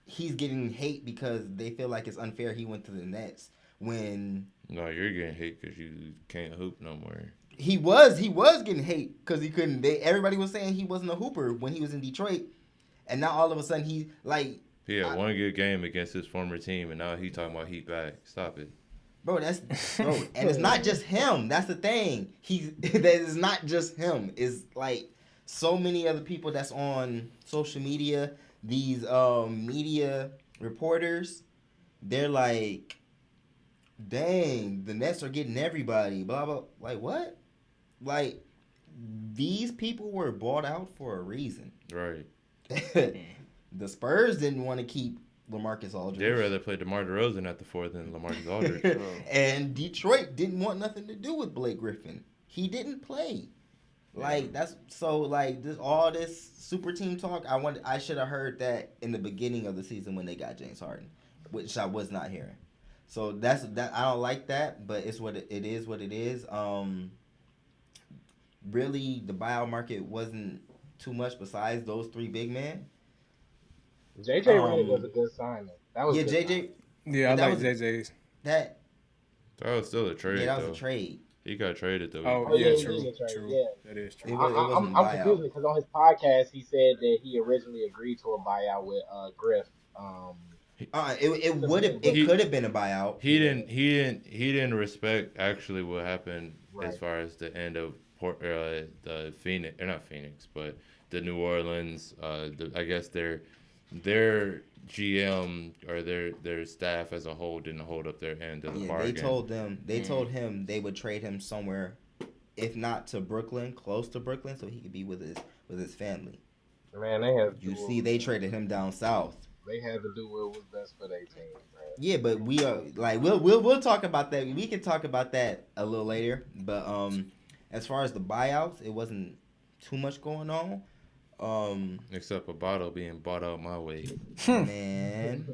he's getting hate because they feel like it's unfair he went to the Nets when... No, you're getting hate because you can't hoop no more. He was getting hate because he couldn't. Everybody was saying he wasn't a hooper when he was in Detroit, and now all of a sudden he had one good game against his former team, and now he talking about heat back. Stop it, bro. And it's not just him. That's the thing. That is not just him. It's like so many other people that's on social media. These media reporters, they're like, dang, the Nets are getting everybody. Blah blah. Like what? Like these people were bought out for a reason. Right. The Spurs didn't want to keep LaMarcus Aldridge. They'd rather play DeMar DeRozan at the 4 than LaMarcus Aldridge. And Detroit didn't want nothing to do with Blake Griffin. He didn't play. Like that's so like this all this super team talk. I should have heard that in the beginning of the season when they got James Harden, which I was not hearing. So that's that. I don't like that, but it's what it is. What it is. Really, the buyout market wasn't too much besides those three big men. J.J. Redick was a good signing. That was Yeah, a good JJ. signing. Yeah, I that like was- JJ's. That That was still a trade, yeah, that was though. a trade. He got traded, though. Oh, Oh, yeah, yeah, true. yeah, that's right, True. yeah. That is It true. was- wasn't a I'm buyout. confused because on his podcast he said that he originally agreed to a buyout with Griff. It would have. It He- could have been a buyout. He didn't respect actually what happened Right. as far as the end of the Phoenix, or not Phoenix, but the New Orleans. I guess their GM or their staff as a whole didn't hold up their end of the Yeah, bargain. they told him they would trade him somewhere, if not to Brooklyn, close to Brooklyn, so he could be with his family. Man, they had to You do see, they traded him down south. they had to do what was best for their team, man. Yeah, but we are like we'll talk about that. We can talk about that a little later. But as far as the buyouts, it wasn't too much going on. Except a bottle being bought out my way. Man,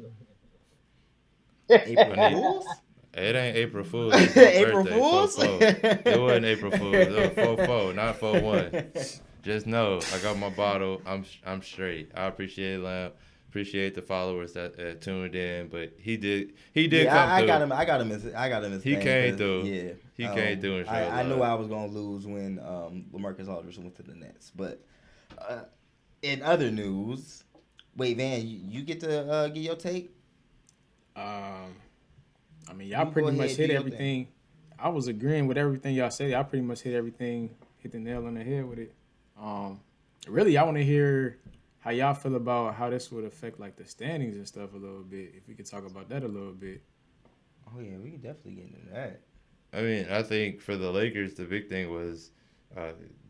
April Fools. It ain't April Fool's. It's my April birthday. Fools? 4-4. It wasn't April Fool's. It was 4-4, not 4-1. Just know I got my bottle. I'm straight. I appreciate Lamb. Appreciate the followers that tuned in, but he did Yeah, come I through. got him as He fan, came 'cause, through. Yeah, He came through and showed I knew love. I was gonna lose when LaMarcus Aldridge went to the Nets. But in other news, wait, Van, you get to get your take. I mean, y'all You pretty go much ahead, do hit your everything. I was agreeing with everything y'all said. Y'all pretty much hit everything, hit the nail on the head with it. Really, I want to hear how y'all feel about how this would affect like the standings and stuff a little bit. If we could talk about that a little bit. Oh yeah, we can definitely get into that. I mean, I think for the Lakers, the big thing was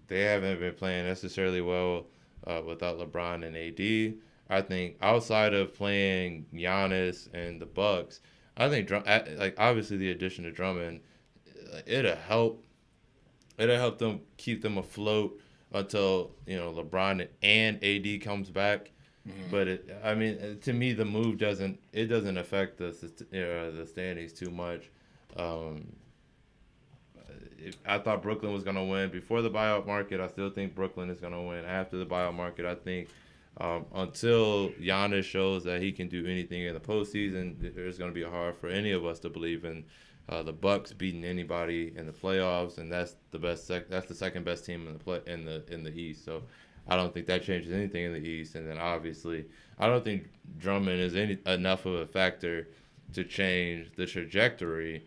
they haven't been playing necessarily well without LeBron and AD. I think outside of playing Giannis and the Bucks, I think like obviously the addition of Drummond, it'll help them keep them afloat until LeBron and AD comes back. Mm-hmm. But to me, the move doesn't affect the standings too much. I thought Brooklyn was gonna win before the buyout market. I still think Brooklyn is gonna win after the buyout market. I think until Giannis shows that he can do anything in the postseason, there's gonna be hard for any of us to believe in the Bucks beating anybody in the playoffs, and that's the best. That's the second best team in the East. So I don't think that changes anything in the East. And then obviously, I don't think Drummond is enough of a factor to change the trajectory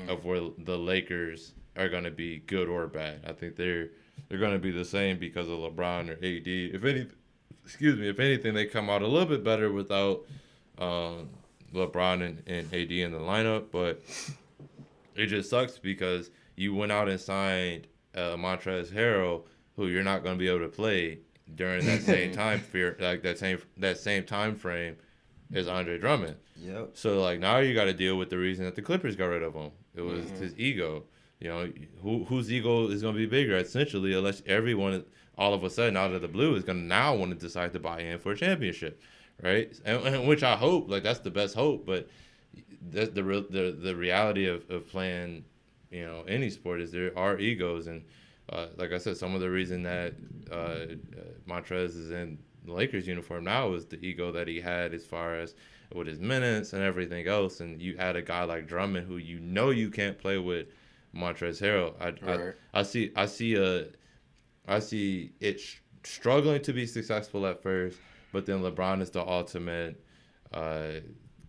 of where the Lakers are going to be, good or bad. I think they're going to be the same because of LeBron or AD. If anything, they come out a little bit better without LeBron and AD in the lineup, but it just sucks because you went out and signed Montrezl Harrell, who you're not going to be able to play during that same time that same time frame as Andre Drummond. Yep. So like now you got to deal with the reason that the Clippers got rid of him. It was his ego. Whose ego is going to be bigger essentially, unless everyone all of a sudden out of the blue is going to now want to decide to buy in for a championship, right? And which I hope, like that's the best hope, but that's the reality of playing, any sport is there are egos, and like I said, some of the reason that Montrez is in the Lakers uniform now is the ego that he had as far as with his minutes and everything else, and you had a guy like Drummond who you can't play with Montrezl Harrell. I see it struggling to be successful at first, but then LeBron is the ultimate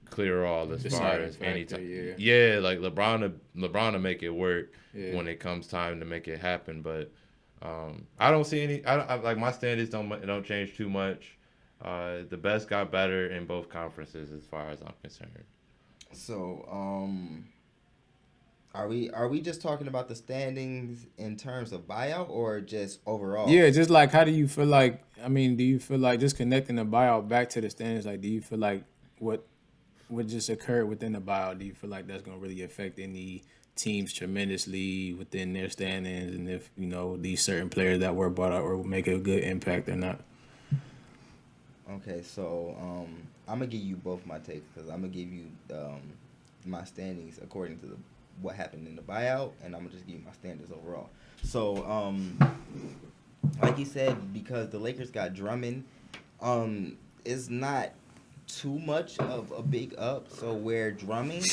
clear all as far as any time. Yeah, like LeBron to make it work when it comes time to make it happen. But I don't see any. I like my standards don't change too much. The best got better in both conferences as far as I'm concerned. So Are we just talking about the standings in terms of buyout or just overall? Yeah, just like how do you feel like? I mean, do you feel like just connecting the buyout back to the standings? Like, do you feel like what just occurred within the buyout? Do you feel like that's gonna really affect any teams tremendously within their standings, and if these certain players that were bought out will make a good impact or not? Okay, so I'm gonna give you both my takes because I'm gonna give you my standings according to what happened in the buyout, and I'm gonna just give you my standings overall. So like you said, because the Lakers got Drummond, it's not too much of a big up. So where Drummond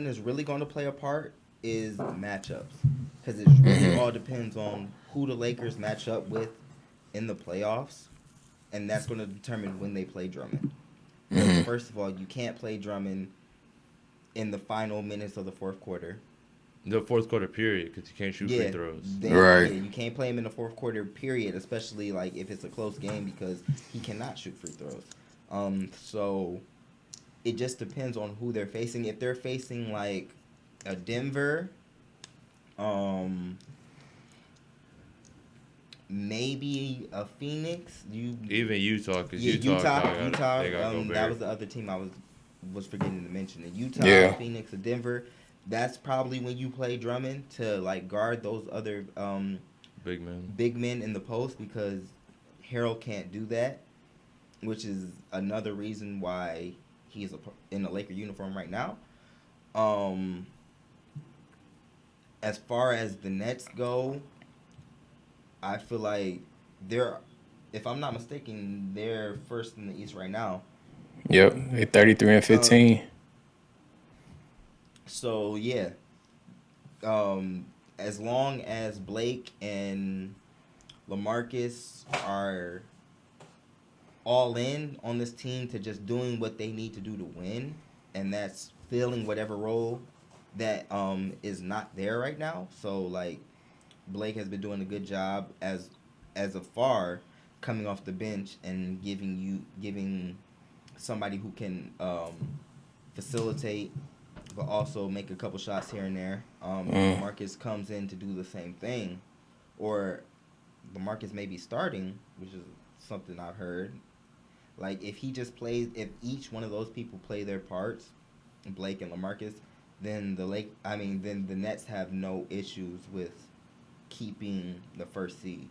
is really going to play a part is matchups, because it really all depends on who the Lakers match up with in the playoffs, and that's going to determine when they play Drummond. Because first of all, you can't play Drummond in the final minutes of the fourth quarter. The fourth quarter period, because you can't shoot free throws. Right. Yeah, you can't play him in the fourth quarter period, especially like if it's a close game, because he cannot shoot free throws. So it just depends on who they're facing. If they're facing like a Denver, maybe a Phoenix. Even Utah, because Utah. they got Gobert. That was the other team I was forgetting to mention. Utah, Phoenix, or Denver. That's probably when you play Drummond to like guard those other big men in the post, because Harold can't do that, which is another reason why he's in a Laker uniform right now. As far as the Nets go, I feel like if I'm not mistaken, they're first in the East right now. Yep, they 33-15. So yeah, as long as Blake and LaMarcus are all in on this team to just doing what they need to do to win, and that's filling whatever role that is not there right now. So like Blake has been doing a good job as of far, coming off the bench and giving somebody who can facilitate, but also make a couple shots here and there. Marcus comes in to do the same thing, or LaMarcus may be starting, which is something I've heard. Like if each one of those people play their parts, Blake and LaMarcus, then the Nets have no issues with keeping the first seed,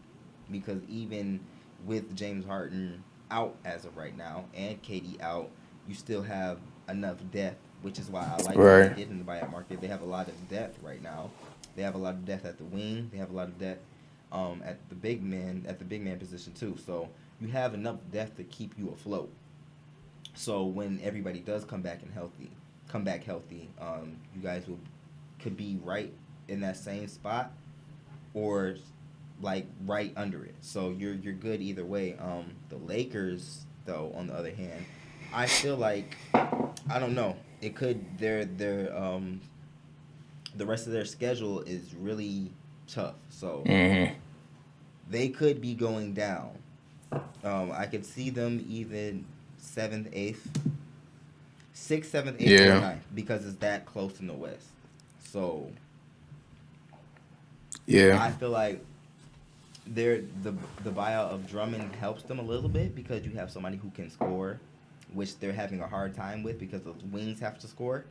because even with James Harden out as of right now and KD out, you still have enough depth, which is why I like what they did in the buyout market. They have a lot of depth right now. They have a lot of depth at the wing. They have a lot of depth at the big man position too. So you have enough depth to keep you afloat. So when everybody does come back healthy, you guys could be right in that same spot, or like right under it. So you're good either way. The Lakers, though, on the other hand, I feel like, I don't know. It could the rest of their schedule is really tough. So they could be going down. I could see them even 7th, 8th, 6th, 7th, 8th, or 9th, because it's that close in the West. So I feel like the buyout of Drummond helps them a little bit, because you have somebody who can score, which they're having a hard time with because the wings have to score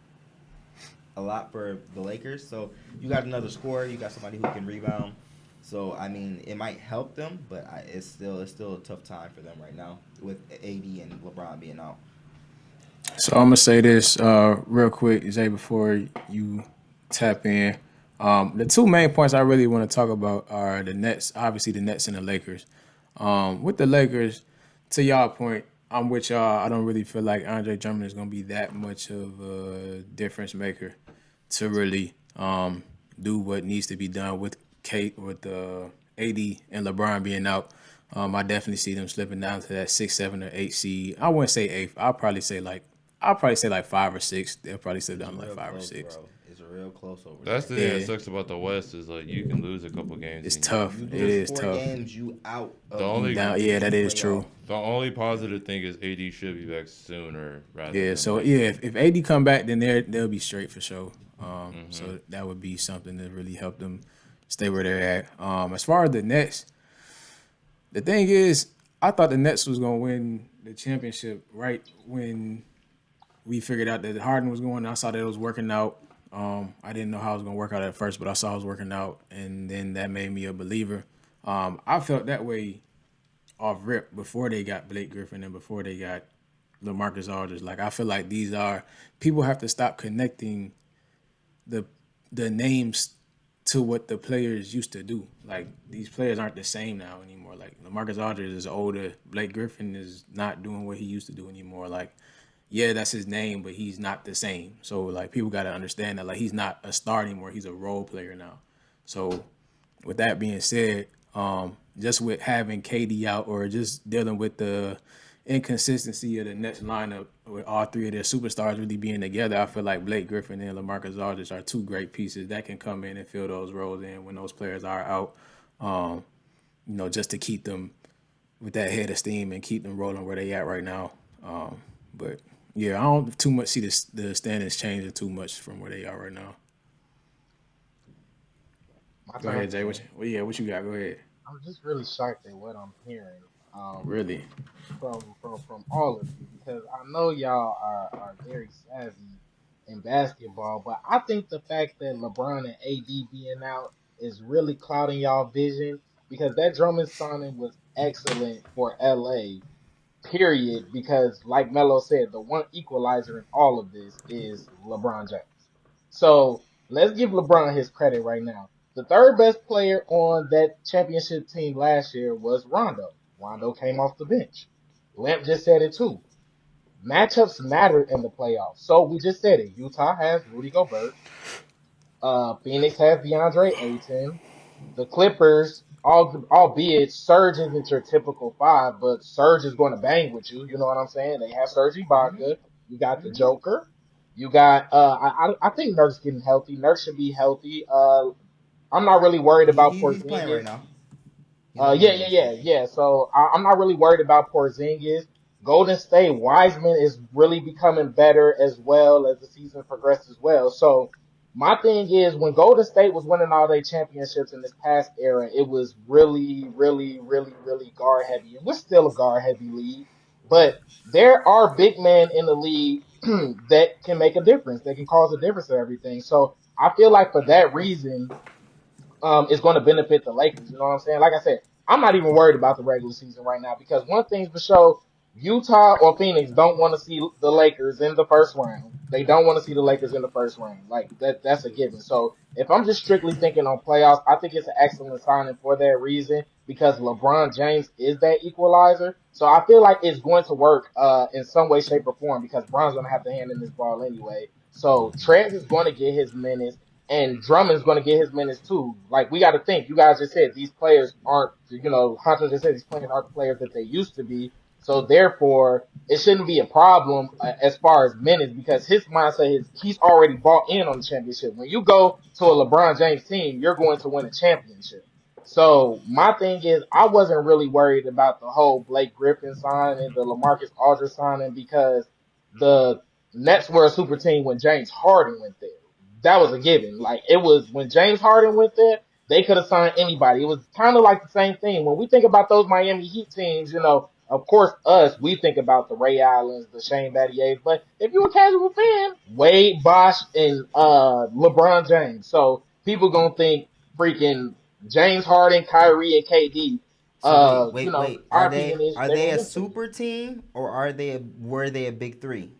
a lot for the Lakers. So you got another scorer, you got somebody who can rebound. So I mean, it might help them, but it's still a tough time for them right now with AD and LeBron being out. So I'm gonna say this real quick, Zay, before you tap in. The two main points I really want to talk about are the Nets, obviously the Nets and the Lakers. With the Lakers, to y'all point, I'm with y'all. I don't really feel like Andre Drummond is gonna be that much of a difference maker to really do what needs to be done with AD and LeBron being out. I definitely see them slipping down to that 6, 7, or 8 seed. I wouldn't say 8th. I'll probably say like 5 or 6. They'll probably slip down to like 5 or 6. Bro. It's real close over That's there. the thing that sucks about the West, is like you can lose a couple games. It's tough. You It lose is 4 tough. games, you out. That is true. The only positive thing is AD should be back sooner rather than So if AD come back, then they'll be straight for sure. Mm-hmm. So that would be something to really help them stay where they're at. As far as the Nets, the thing is, I thought the Nets was gonna win the championship right when we figured out that Harden was going. I saw that it was working out. I didn't know how it was gonna work out at first, but I saw it was working out, and then that made me a believer. I felt that way off rip before they got Blake Griffin and before they got LaMarcus Aldridge. Like I feel like these are people have to stop connecting the names to what the players used to do. Like these players aren't the same now anymore. Like LaMarcus Aldridge is older. Blake Griffin is not doing what he used to do anymore. Like yeah, that's his name, but he's not the same. So like people got to understand that like he's not a star anymore. He's a role player now. So with that being said, just with having KD out or just dealing with the inconsistency of the Nets lineup with all three of their superstars really being together, I feel like Blake Griffin and LaMarcus Aldridge are two great pieces that can come in and fill those roles in when those players are out. Just to keep them with that head of steam and keep them rolling where they at right now. But yeah, I don't too much see the standings changing too much from where they are right now. My Go turn. ahead, Jay. What you got? Go ahead. I'm just really shocked at what I'm hearing. Really? From all of you because I know y'all are very savvy in basketball, but I think the fact that LeBron and AD being out is really clouding y'all vision because that Drummond signing was excellent for LA. Period. Because like Melo said, the one equalizer in all of this is LeBron James. So let's give LeBron his credit right now. The third best player on that championship team last year was Rondo. Rondo came off the bench. Lamp just said it too. Matchups matter in the playoffs. So we just said it. Utah has Rudy Gobert. Phoenix has DeAndre Ayton. The Clippers, albeit Serge isn't your typical five, but Serge is going to bang with you. You know what I'm saying? They have Serge Mm-hmm. Ibaka. You got the Mm-hmm. Joker. You got I think Nurk's getting healthy. Nurk should be healthy. I'm not really worried about He's playing right Porzingis. now. He's on the Yeah, yeah, bench. yeah, yeah. So I'm not really worried about Porzingis. Golden State Wiseman is really becoming better as well as the season progresses as well. So my thing is when Golden State was winning all their championships in this past era, it was really, really, really, really guard heavy. And we're still a guard heavy league, but there are big men in the league that can make a difference. They can cause a difference in everything. So I feel like for that reason, is going to benefit the Lakers. You know what I'm saying? Like I said, I'm not even worried about the regular season right now because one thing's for sure, Utah or Phoenix don't want to see the Lakers in the first round. They don't want to see the Lakers in the first round. Like that's a given. So if I'm just strictly thinking on playoffs, I think it's an excellent signing for that reason because LeBron James is that equalizer. So I feel like it's going to work in some way, shape, or form because Bron's going to have to hand in this ball anyway. So Trent is going to get his minutes. And Drummond's going to get his minutes too. Like, we got to think. You guys just said these players aren't, Huncho just said these players aren't the players that they used to be. So, therefore, it shouldn't be a problem as far as minutes because his mindset is he's already bought in on the championship. When you go to a LeBron James team, you're going to win a championship. So, my thing is, I wasn't really worried about the whole Blake Griffin signing and the LaMarcus Aldridge signing because the Nets were a super team when James Harden went there. That was a given. Like it was when James Harden went there, they could have signed anybody. It was kind of like the same thing. When we think about those Miami Heat teams, of course, we think about the Ray Allens, the Shane Battiers. But if you're a casual fan, Wade, Bosh, and LeBron James. So people gonna think freaking James Harden, Kyrie, and KD. So wait. Our opinion is Are they're they gonna a win for you. super team or were they a big three?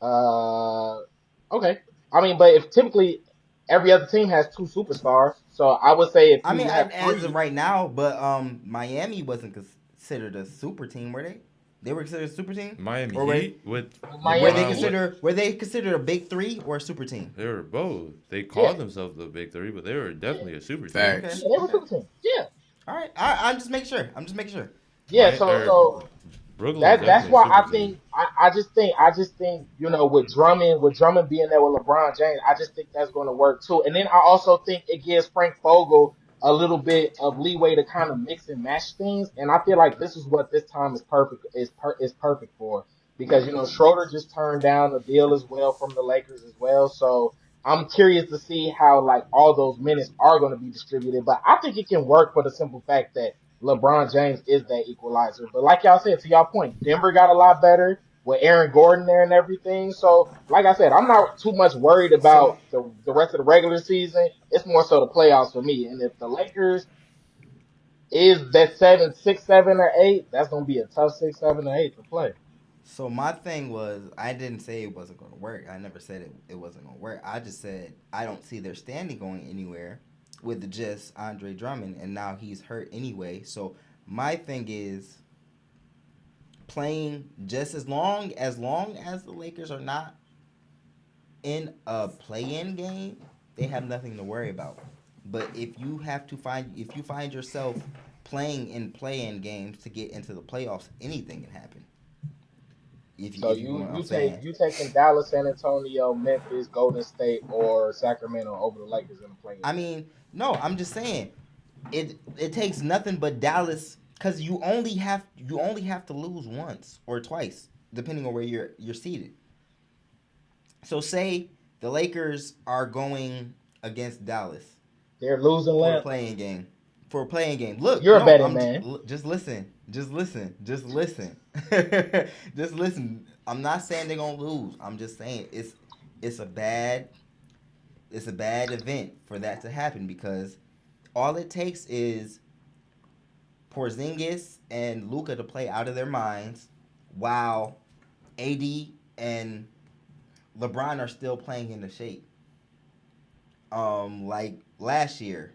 Uh, okay. I mean, but if typically every other team has two superstars, so I would say if I you mean, have as of three, right now, but Miami wasn't considered a super team, were they? They were considered a super team, Miami or Heat with were Miami they LeBron. Heat, What considered a big three or a super team? they were both. They yeah, called themselves the Big Three, but they were yeah, definitely a super team. Okay, Facts. yeah, they were okay, super teams, yeah, all right. I'm just making sure. I'm just making sure. yeah. So Brooklyn was that's definitely a why super team. I just think with Drummond being there with LeBron James, I just think that's going to work too. And then I also think it gives Frank Vogel a little bit of leeway to kind of mix and match things. And I feel like this is what this time is perfect for because Schroeder just turned down a deal as well from the Lakers as well. So I'm curious to see how like all those minutes are going to be distributed. But I think it can work for the simple fact that LeBron James is that equalizer. But like y'all said, to y'all point, Denver got a lot better with Aaron Gordon there and everything. So like I said, I'm not too much worried So about the rest of the regular season. It's more so the playoffs for me. And if the Lakers is that 7, 6, 7, or 8, that's gonna be a tough 6, 7, or 8 to play. So my thing was, I didn't say it wasn't going to work. I never said it wasn't going to work. I just said I don't see their standing going anywhere with just Andre Drummond, and now he's hurt anyway. So my thing is playing just as long as the Lakers are not in a play-in game, they have nothing to worry about. But if you find yourself playing in play-in games to get into the playoffs, anything can happen. So If you know you what I'm you take saying. you taking Dallas, San Antonio, Memphis, Golden State, or Sacramento over the Lakers in the play-in I game. mean, no, I'm just saying it takes nothing but Dallas because you only have to lose once or twice depending on where you're seated. So say the Lakers are going against Dallas They're losing for a lamp. playing game. For a playing game. Look, You're a no, betting man. just listen. Just listen. Just listen. Just listen. I'm not saying they're gonna lose. I'm just saying it's a bad it's a bad event for that to happen because all it takes is Porzingis and Luka to play out of their minds while AD and LeBron are still playing into shape. Like last year.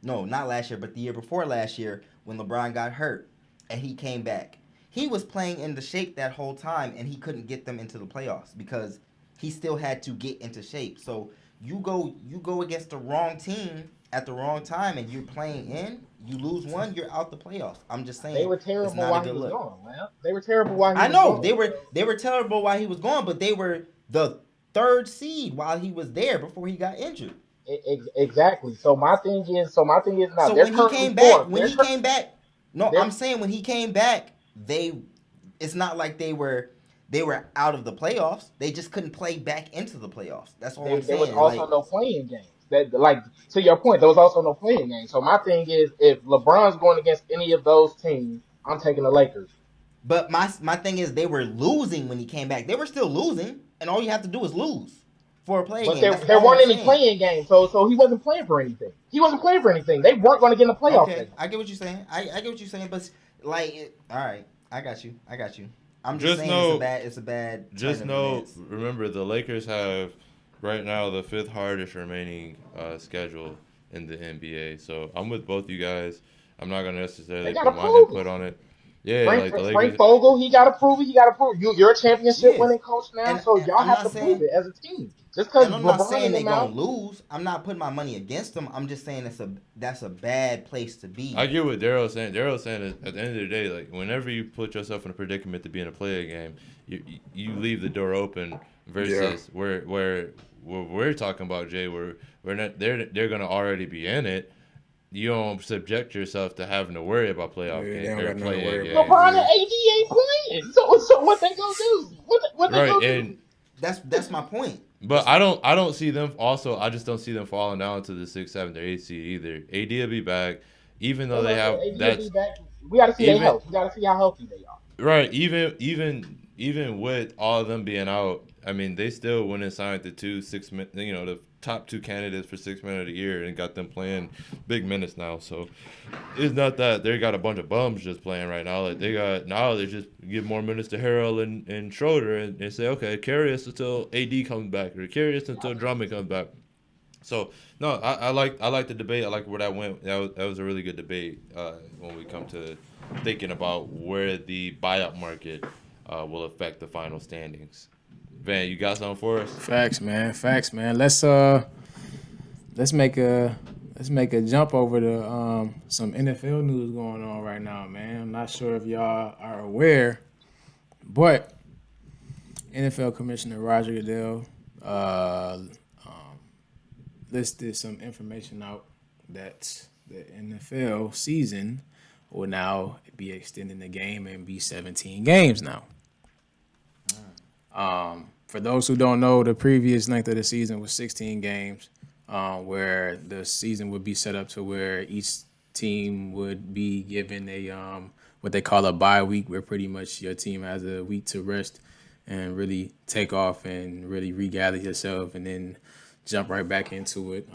No, not last year, but the year before last year when LeBron got hurt and he came back. He was playing into shape that whole time and he couldn't get them into the playoffs because he still had to get into shape. So you go against the wrong team at the wrong time and you're playing in, you lose one, you're out the playoffs. I'm just They saying were it's terrible not a while he good was look. gone, man. They were terrible while he I was know gone. So they were terrible while he was gone, but they were the third seed while he was there before he got injured. exactly. So my thing is now So they're currently when fourth. he came back, no, They're I'm saying when he came back, it's not like they were out of the playoffs. They just couldn't play back into the playoffs. That's all I'm there was saying. also Like, no playing games. That like to your point, there was also no playing games. So my thing is, if LeBron's going against any of those teams, I'm taking the Lakers. but my thing is they were losing when he came back. They were still losing, and all you have to do is lose for a play But game. there That's there all I'm weren't any saying. playing games, so he wasn't playing for anything. He wasn't playing for anything. They weren't going to get in the playoffs that Okay, game. I get what you're saying. I get what you're saying, but all right, I got you. I got you. I'm just Just saying it's a know, bad it's a bad turn just of know. events. Remember, the Lakers have right now the fifth hardest remaining schedule in the NBA. So I'm with both you guys. I'm not gonna They necessarily got to put my prove it. input on it. Yeah, Frank like the Frank Lakers. Vogel, he got to prove it. He got to prove you're a championship Yes, winning coach now, and, so and y'all I'm have not to prove saying it as a team. Just because and I'm not LeBron saying and they them gonna out, lose. I'm not putting my money against them. I'm just saying that's a bad place to I be. get what Daryl's saying. Daryl's saying is at the end of the day, like whenever you put yourself in a predicament to be in a player game, you leave the door open Yeah. versus where we're talking about Jay, where we're not they're gonna already be in it. You don't subject yourself to having to worry about Yeah, playoff they game don't or got nothing to play-in worry about. games, LeBron and Yeah. AD ain't playing. So what they gonna do? What they right? gonna do? And That's my point. but I don't see them also. I just don't see them falling down to the 6, 7, or 8 seed either. AD will be back, even though That's they what I said. have AD will be that's back. We got to see their even health. We got to see how healthy they are. right. Even with all of them being out, I mean they still went and signed the two 6 minute, the top two candidates for 6 minute of the year and got them playing big minutes now. So it's not that they got a bunch of bums just playing right now. Like they just give more minutes to Harrell and Schroeder and say, okay, carry us until AD comes back or carry us until Drummond comes back. So no, I like the debate. I like where that went. That was a really good debate when we come to thinking about where the buyout market will affect the final standings. Van, you got something for us? Facts, man. Facts, man. Let's make a jump over to some NFL news going on right now, man. I'm not sure if y'all are aware, but NFL Commissioner Roger Goodell listed some information out that the NFL season will now be extending the game and be 17 games now. For those who don't know, the previous length of the season was 16 games, where the season would be set up to where each team would be given a what they call a bye week, where pretty much your team has a week to rest and really take off and really regather yourself and then jump right back into it.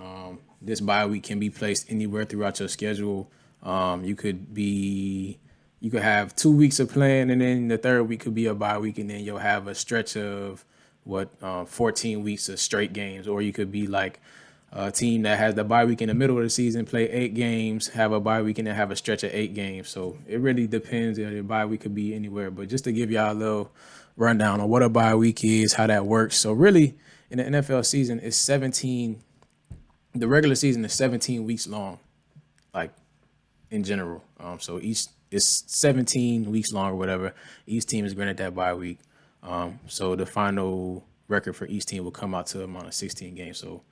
This bye week can be placed anywhere throughout your schedule. You could be you could have 2 weeks of playing, and then the third week could be a bye week, and then you'll have a stretch of 14 weeks of straight games, or you could be like a team that has the bye week in the middle of the season, play 8 games, have a bye week, and then have a stretch of 8 games. So it really depends. The bye week could be anywhere, but just to give y'all a little rundown on what a bye week is, how that works. So really, in the NFL season, it's 17. The regular season is 17 weeks long, like in general. So each it's 17 weeks long or whatever. Each team is granted that bye week. So the final record for each team will come out to a amount of 16 games. So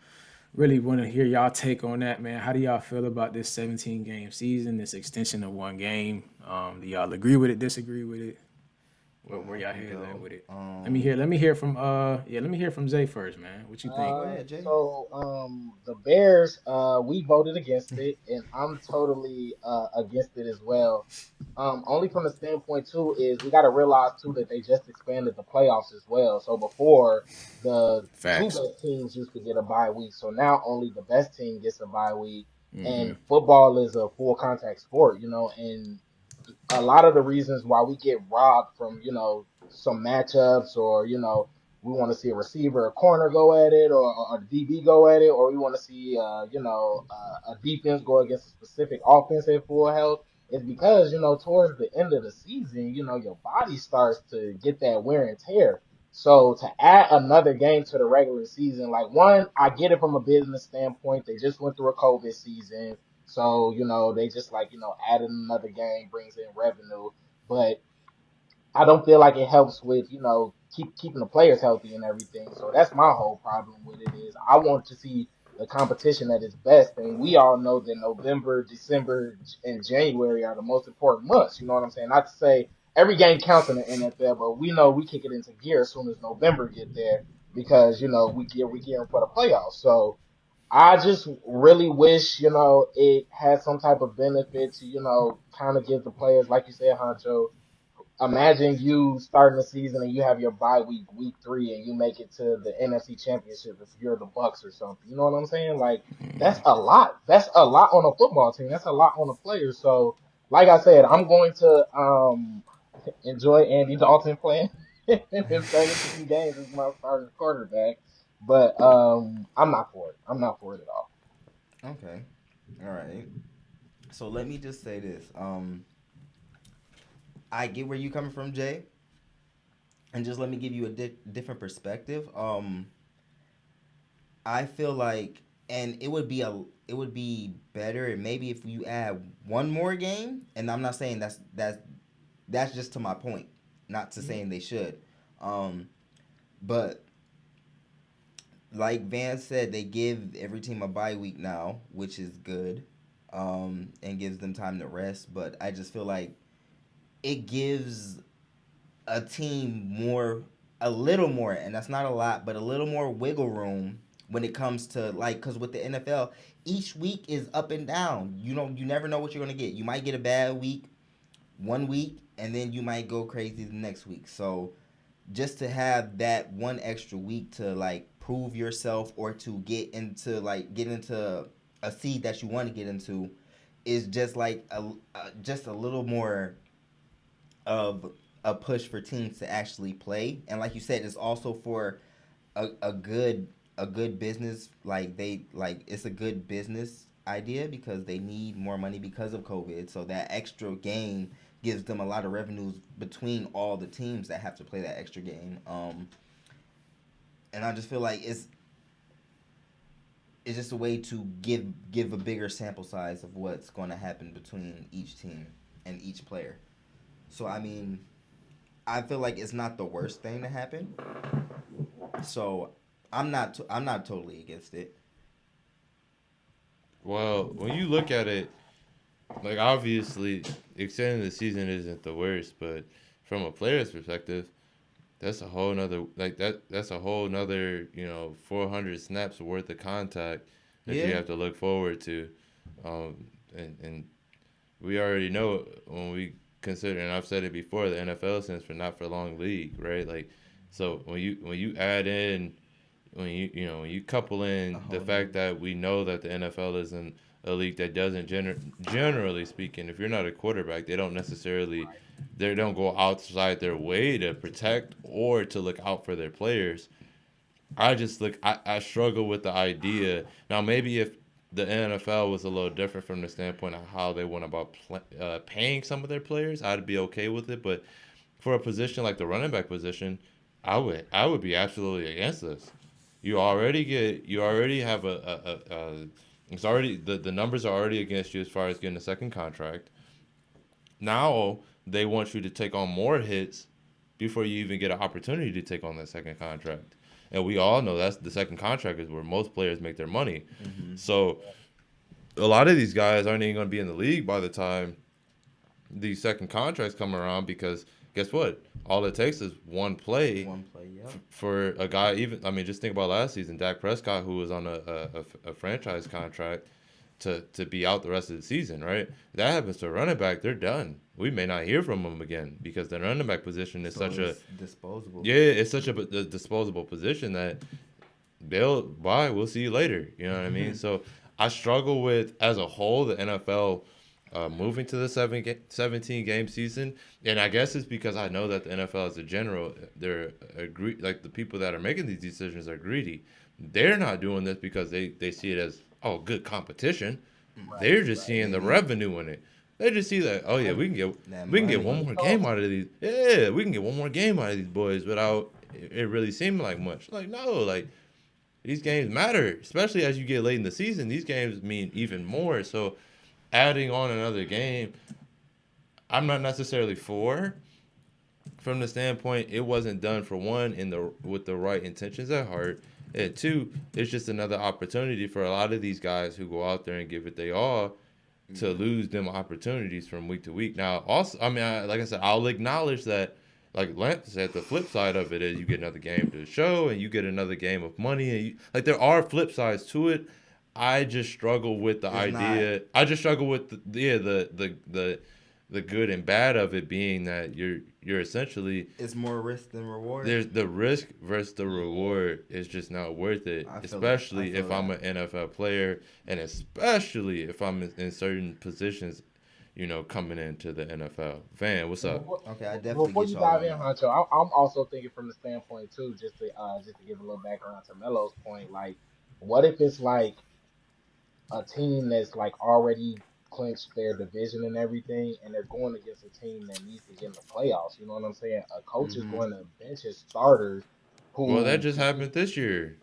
really want to hear y'all take on that, man. How do y'all feel about this 17 game season, this extension of one game? Do y'all agree with it, disagree with it? Where y'all head at with it? Let me hear from Zay first, man. What you think? Go ahead, Jay. The Bears, we voted against it, and I'm totally against it as well. Only from the standpoint too is we got to realize too that they just expanded the playoffs as well. So before the two Facts. best teams used to get a bye week, so now only the best team gets a bye week. Mm-hmm. And football is a full contact sport, and a lot of the reasons why we get robbed from, some matchups or, we want to see a receiver, a corner go at it or a DB go at it, or we want to see, a defense go against a specific offense at full health. It's because, towards the end of the season, your body starts to get that wear and tear. So to add another game to the regular season, like one, I get it from a business standpoint. They just went through a COVID season. So, they just like, adding another game brings in revenue. But I don't feel like it helps with, keeping the players healthy and everything. So that's my whole problem with it is I want to see the competition at its best. And we all know that November, December, and January are the most important months. You know what I'm saying? Not to say every game counts in the NFL, but we know we kick it into gear as soon as November get there because, we gearing for the playoffs. So I just really wish, it had some type of benefit to, kind of give the players, like you said, Huncho. Imagine you starting the season and you have your bye week 3, and you make it to the NFC Championship if you're the Bucks or something. You know what I'm saying? Like that's a lot. That's a lot on a football team. That's a lot on a player. So, like I said, I'm going to enjoy Andy Dalton playing in 17 games as my starting quarterback. But I'm not for it. I'm not for it at all. Okay. All right. So let me just say this. I get where you coming from, Jay, and just let me give you a different perspective. I feel like, and it would be better maybe if you add one more game. And I'm not saying that's just to my point, not to saying they should. Um, but like Van said, they give every team a bye week now, which is good, and gives them time to rest. But I just feel like it gives a team a little more, and that's not a lot, but a little more wiggle room when it comes to like, because with the NFL, each week is up and down. You never know what you're gonna get. You might get a bad week one week, and then you might go crazy the next week. So just to have that one extra week to like prove yourself or to get into a seed that you want to get into is just like just a little more of a push for teams to actually play. And like you said, it's also for a good business. Like it's a good business idea because they need more money because of COVID. So that extra game gives them a lot of revenues between all the teams that have to play that extra game. And I just feel like it's just a way to give a bigger sample size of what's going to happen between each team and each player. So I mean, I feel like it's not the worst thing to happen. So I'm not totally against it. Well, when you look at it, like obviously extending the season isn't the worst, but from a player's perspective, that's a whole nother that's a whole nother 400 snaps worth of contact that you Yeah. have to look forward to, and we already know when we consider, and I've said it before, the NFL stands for not for long league, right? Like, so when you add in, when you couple A in the whole fact new. that we know that the NFL isn't a league that doesn't generally speaking, if you're not a quarterback, they don't go outside their way to protect or to look out for their players. I struggle with the idea. Now, maybe if the NFL was a little different from the standpoint of how they went about paying some of their players, I'd be okay with it. But for a position like the running back position, I would be absolutely against this. You already have it's already the numbers are already against you as far as getting a second contract. Now they want you to take on more hits before you even get an opportunity to take on that second contract. And we all know that's the second contract is where most players make their money. Hmm. So a lot of these guys aren't even going to be in the league by the time these second contracts come around because guess what? All it takes is one play One play. Yep. for a guy. Even I mean, just think about last season, Dak Prescott, who was on a franchise contract to be out the rest of the season, right? That happens to a running back, they're done. We may not hear from them again because the running back position is So such a it's disposable. yeah, it's such a disposable position that they'll bye. We'll see you later. You know what I mean? So I struggle with as a whole the NFL moving to the 17 game season, and I guess it's because I know that the NFL as a general, they're like the people that are making these decisions are greedy. They're not doing this because they see it as good competition. Right, They're just right. seeing the revenue in it. They just see that yeah Money, That we can get money. one money more game talks. out of these yeah we can get one more game out of these boys without it really seeming like much. Like no, like these games matter, especially as you get late in the season. These games mean even more. So adding on another game, I'm not necessarily for. From the standpoint, it wasn't done for one in the with the right intentions at heart, and two, it's just another opportunity for a lot of these guys who go out there and give it they all to lose them opportunities from week to week. Now, also, I mean, like I said, I'll acknowledge that. Like Lance said, the flip side of it is you get another game to show, and you get another game of money, and like there are flip sides to it. I just struggle with the It's not. idea. I just struggle with the good and bad of it being that you're essentially It's more risk than reward. there's the risk versus the reward is just not worth it, I feel that. I especially feel if I'm that. an NFL player and especially if I'm in certain positions, coming into the NFL. Van, what's So up? Okay, I definitely before get you y'all dive on in, that. Huncho, I'm also thinking from the standpoint too, just to give a little background to Melo's point. Like, what if it's like a team that's like already clinched their division and everything, and they're going against a team that needs to get in the playoffs? You know what I'm saying? A coach is Hmm. going to bench his starters Well, that who just happened this year.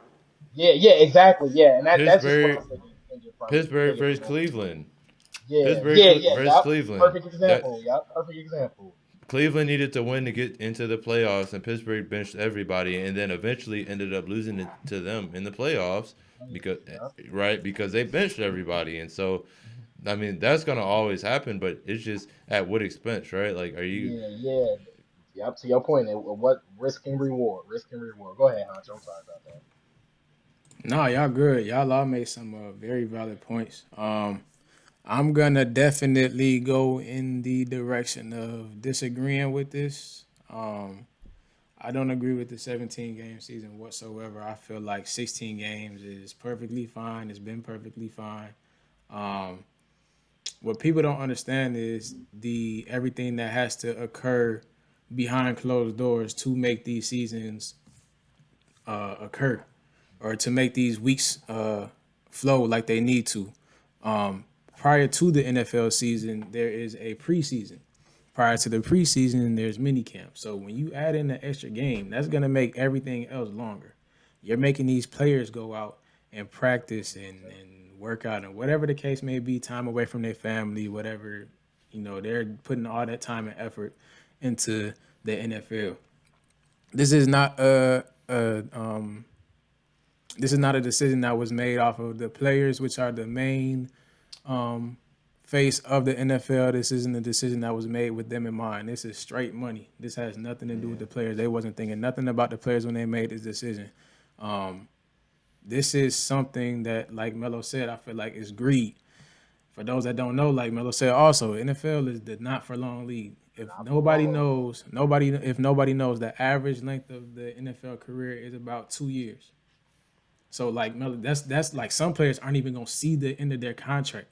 yeah, yeah, exactly. Yeah, and that's just what Pittsburgh, I'm Pittsburgh thinking versus from that standpoint. Cleveland. Yeah, Pittsburgh yeah, yeah, versus yep. Cleveland. Perfect That example. Yep, perfect example. Cleveland needed to win to get into the playoffs, and Pittsburgh benched everybody, and then eventually ended up losing it to them in the playoffs because Yep. because they benched everybody, and so I mean that's gonna always happen, but it's just at what expense, right? Like, are you? Yeah, yeah. Yep, to your point, what risk and reward? Risk and reward. Go ahead, Hunch. I'm sorry about that. No, y'all good. Y'all all made some very valid points. I'm gonna definitely go in the direction of disagreeing with this. I don't agree with the 17 game season whatsoever. I feel like 16 games is perfectly fine. It's been perfectly fine. Um, what people don't understand is the everything that has to occur behind closed doors to make these seasons occur or to make these weeks flow like they need to. Prior to the NFL season, there is a preseason. Prior to the preseason, there's mini camp. So when you add in the extra game, that's gonna make everything else longer. You're making these players go out and practice and work out and whatever the case may be, time away from their family, whatever, they're putting all that time and effort into the NFL. This is not this is not a decision that was made off of the players, which are the main face of the NFL. This isn't a decision that was made with them in mind. This is straight money. This has nothing to do with the players. They wasn't thinking nothing about the players when they made this decision. This is something that, like Melo said, I feel like is greed. For those that don't know, like Melo said, also NFL is the not for long league. If nobody knows, if nobody knows, the average length of the NFL career is about 2 years. So like Melo, that's like some players aren't even gonna see the end of their contract.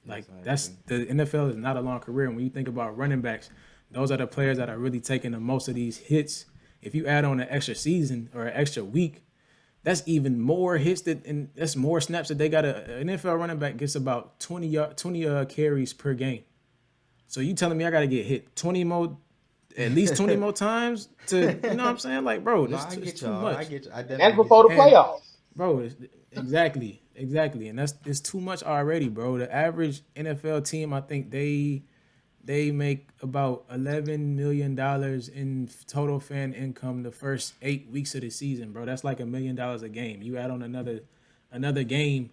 Like that's the NFL is not a long career. And when you think about running backs, those are the players that are really taking the most of these hits. If you add on an extra season or an extra week, that's even more hits and that's more snaps that they got. An NFL running back gets about 20 carries per game. So you telling me I got to get hit at least 20 more times to, you know what I'm saying? Like, bro, it's too much. I get you. And before the playoffs. Bro, exactly. And it's too much already, bro. The average NFL team, I think they make about $11 million in total fan income the first 8 weeks of the season, bro. That's like $1 million a game. You add on another game,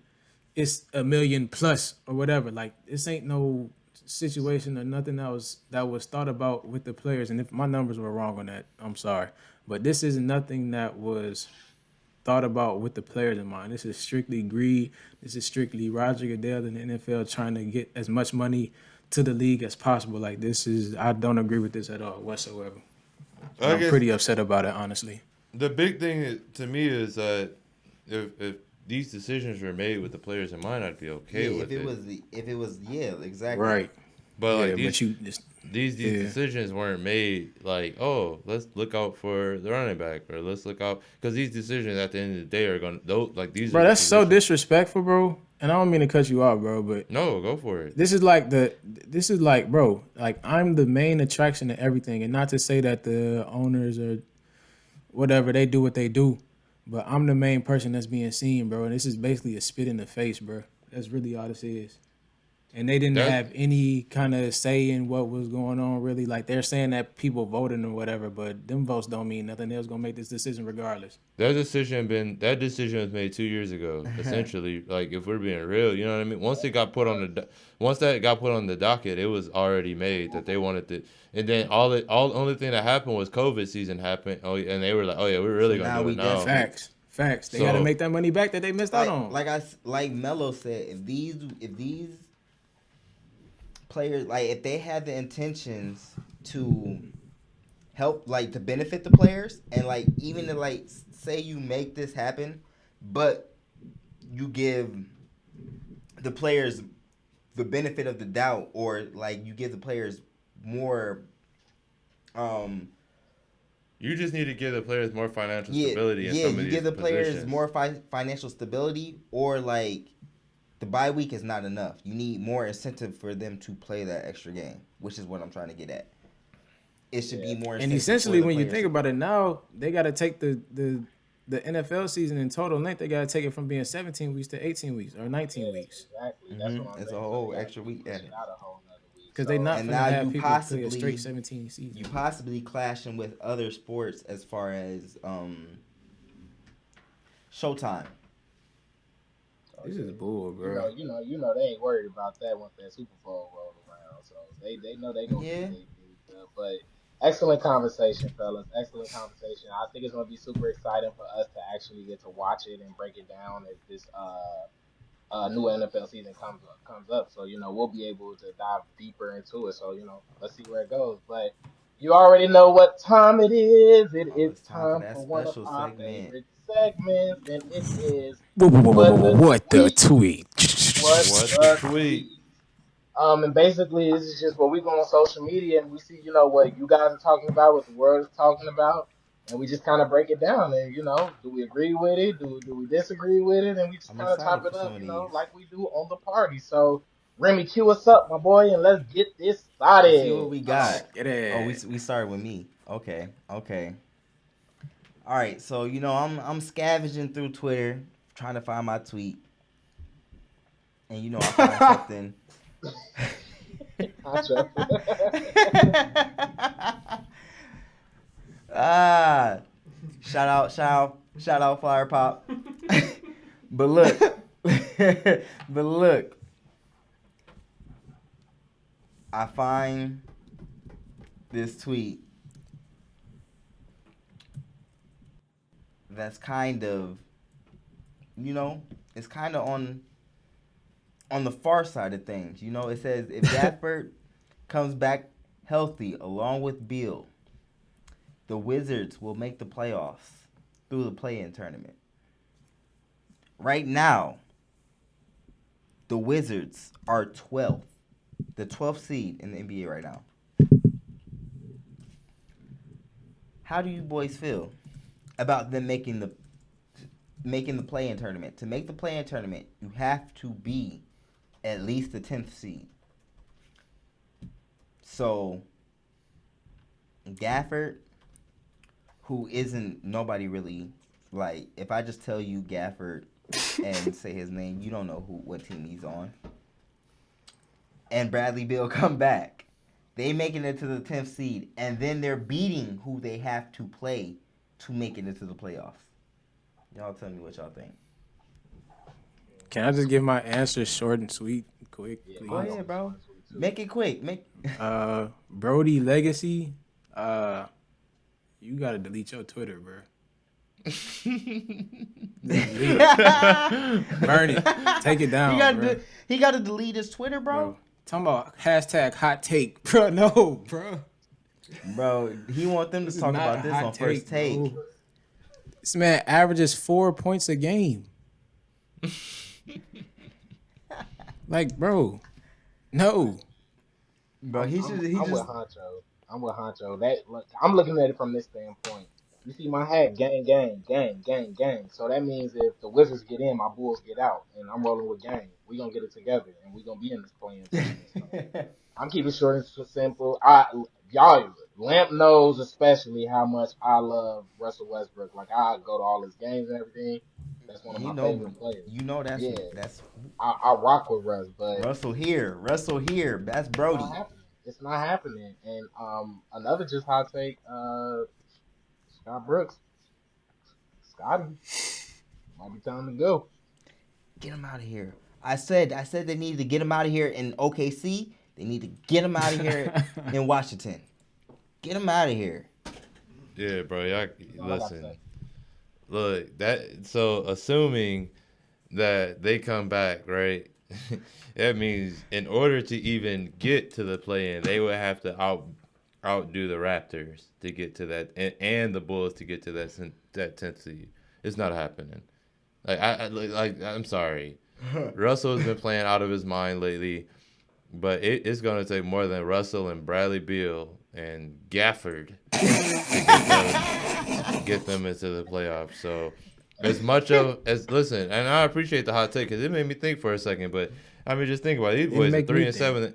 it's $1 million plus or whatever. Like, this ain't no situation or nothing that was thought about with the players. And if my numbers were wrong on that, I'm sorry. But this is nothing that was thought about with the players in mind. This is strictly greed. This is strictly Roger Goodell and the NFL trying to get as much money to the league as possible. Like, I don't agree with this at all whatsoever. I'm pretty upset about it, honestly. The big thing to me is that if these decisions were made with the players in mind, I'd be okay with it. If it was, exactly. Right. But these decisions weren't made like, oh, let's look out for the running back or let's look out, because these decisions at the end of the day are going to, like, these. Bro, that's so disrespectful, bro. And I don't mean to cut you off, bro, but no, go for it. This is like, bro, like, I'm the main attraction to everything, and not to say that the owners or whatever, they do what they do, but I'm the main person that's being seen, bro. And this is basically a spit in the face, bro. That's really all this is. And they didn't have any kind of say in what was going on, really. Like, they're saying that people voted or whatever, but them votes don't mean nothing. They was gonna make this decision regardless. That decision was made 2 years ago, essentially. Like, if we're being real, you know what I mean. Once that got put on the docket, it was already made that they wanted to. And then only thing that happened was COVID season happened. Oh, and they were like, oh yeah, we're really gonna do it now. Facts. They gotta make that money back that they missed out on. Like Melo said, if these players, like, if they had the intentions to help, like, to benefit the players, and, like, even to, like, say you make this happen, but you give the players the benefit of the doubt, or, like, you give the players more you just need to give the players more financial stability in some of these positions. You give the players more financial stability, or, like, the bye week is not enough. You need more incentive for them to play that extra game, which is what I'm trying to get at. It should be more incentive. And essentially, when you think about it now, they got to take the NFL season in total length. They got to take it from being 17 weeks to 18 weeks or 19 weeks. Exactly. That's what I'm saying. It's a whole extra week added. Because they not going to have people play a straight 17 season. You possibly clashing with other sports as far as Showtime. This is bull, bro. You know they ain't worried about that once that Super Bowl rolled around. So they know they gonna get it. But excellent conversation, fellas. Excellent conversation. I think it's gonna be super exciting for us to actually get to watch it and break it down as this new NFL season comes up. So we'll be able to dive deeper into it. So let's see where it goes. But you already know what time it is. It is time for one of our favorite segments, and it is what the tweet. What the tweet? And basically, this is just what we go on social media and we see, what you guys are talking about, what the world is talking about, and we just kind of break it down. And do we agree with it? Do we disagree with it? And we just kind of top it up, like we do on the party. So, Remy, cue us up, my boy, and let's get this started. Let's see what we got. Get it. Oh, we started with me. Okay. All right, so I'm scavenging through Twitter trying to find my tweet, and I found something. Shout out Flower Pop. but look, I find this tweet that's kind of, you know, it's kind of on the far side of things. You know, it says if Gafford comes back healthy along with Beal, the Wizards will make the playoffs through the play-in tournament. Right now, the Wizards are 12th, the 12th seed in the NBA right now. How do you boys feel about them making the play-in tournament? To make the play-in tournament, you have to be at least the 10th seed. So, Gafford, who isn't nobody really, like, if I just tell you Gafford and say his name, you don't know what team he's on. And Bradley Beal come back. They making it to the 10th seed, and then they're beating who they have to play to make it into the playoffs. Y'all tell me what y'all think. Can I just give my answer short and sweet, quick, please? Go ahead, bro. Make it quick. Brody legacy. You gotta delete your Twitter, bro. Burn it. Take it down. He gotta delete his Twitter, bro. Talking about hashtag hot take, bro. No, bro. Bro, he want them to talk about this on First Take. Bro. This man averages 4 points a game. Like, bro, no. Bro, I'm with Huncho. I'm I'm looking at it from this standpoint. You see my hat, gang. So that means if the Wizards get in, my Bulls get out, and I'm rolling with gang. We gonna get it together, and we gonna be in this playing. So I'm keeping it short and simple. Y'all, Lamp knows especially how much I love Russell Westbrook. Like I go to all his games and everything. That's one of my favorite players. You know that's I rock with Russ, but Russell here. That's Brody. It's not happening. And another just hot take, Scott Brooks. Scotty. Might be time to go. Get him out of here. I said they needed to get him out of here in OKC. They need to get him out of here in Washington. Get him out of here. Yeah, bro. Y'all, listen. Look, so assuming that they come back, right? That means in order to even get to the play-in, they would have to outdo the Raptors to get to that, and the Bulls to get to that 10th seed. It's not happening. I'm sorry. Russell has been playing out of his mind lately, but it's going to take more than Russell and Bradley Beal and Gafford to get them into the playoffs. So listen, and I appreciate the hot take because it made me think for a second. But I mean, just think about it. These boys are 3-7.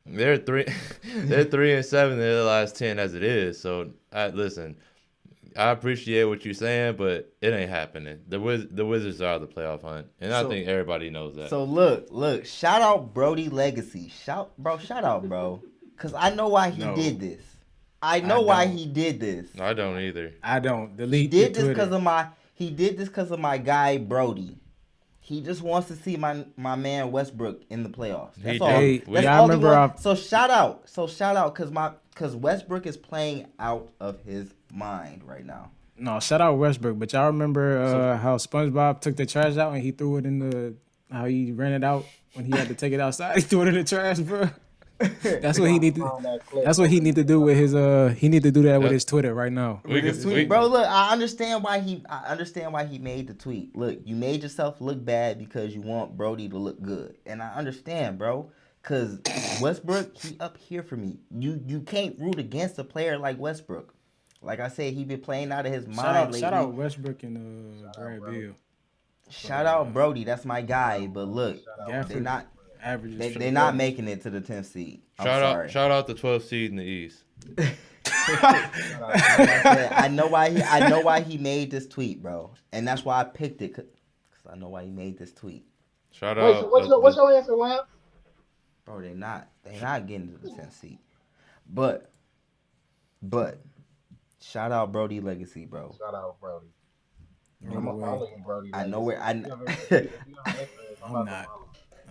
They're 3-7 in the last 10 as it is. So listen, I appreciate what you're saying, but it ain't happening. The Wizards are the playoff hunt, and I think everybody knows that. So look, shout out Brody Legacy. Shout out, bro. Cause I know why he did this. I know why he did this. I don't either. I don't. Delete. He did this because of my guy Brody. He just wants to see my man Westbrook in the playoffs. That's all. That's all he wants. So shout out, cause Westbrook is playing out of his mind right now. No, shout out Westbrook. But y'all remember how SpongeBob took the trash out and he threw it in how he ran it out when he had to take it outside. He threw it in the trash, bro. That's what he need to. That's what he need to do with his. He need to do that with his Twitter right now. Bro, look, I understand why he made the tweet. Look, you made yourself look bad because you want Brody to look good, and I understand, bro. Cause Westbrook, he up here for me. You can't root against a player like Westbrook. Like I said, he been playing out of his mind lately. Shout out Westbrook and Brad Beal. Shout out Brody, that's my guy. But look, they're not. They're not making it to the 10th seed. Shout out the 12th seed in the East. I know why he made this tweet, bro, and that's why I picked it. Cause I know why he made this tweet. Shout out. So what's your answer, Lamp? Bro, they're not getting to the 10th seed. But shout out Brody Legacy, bro. Shout out Brody. I'm following Brody. I know where I'm not.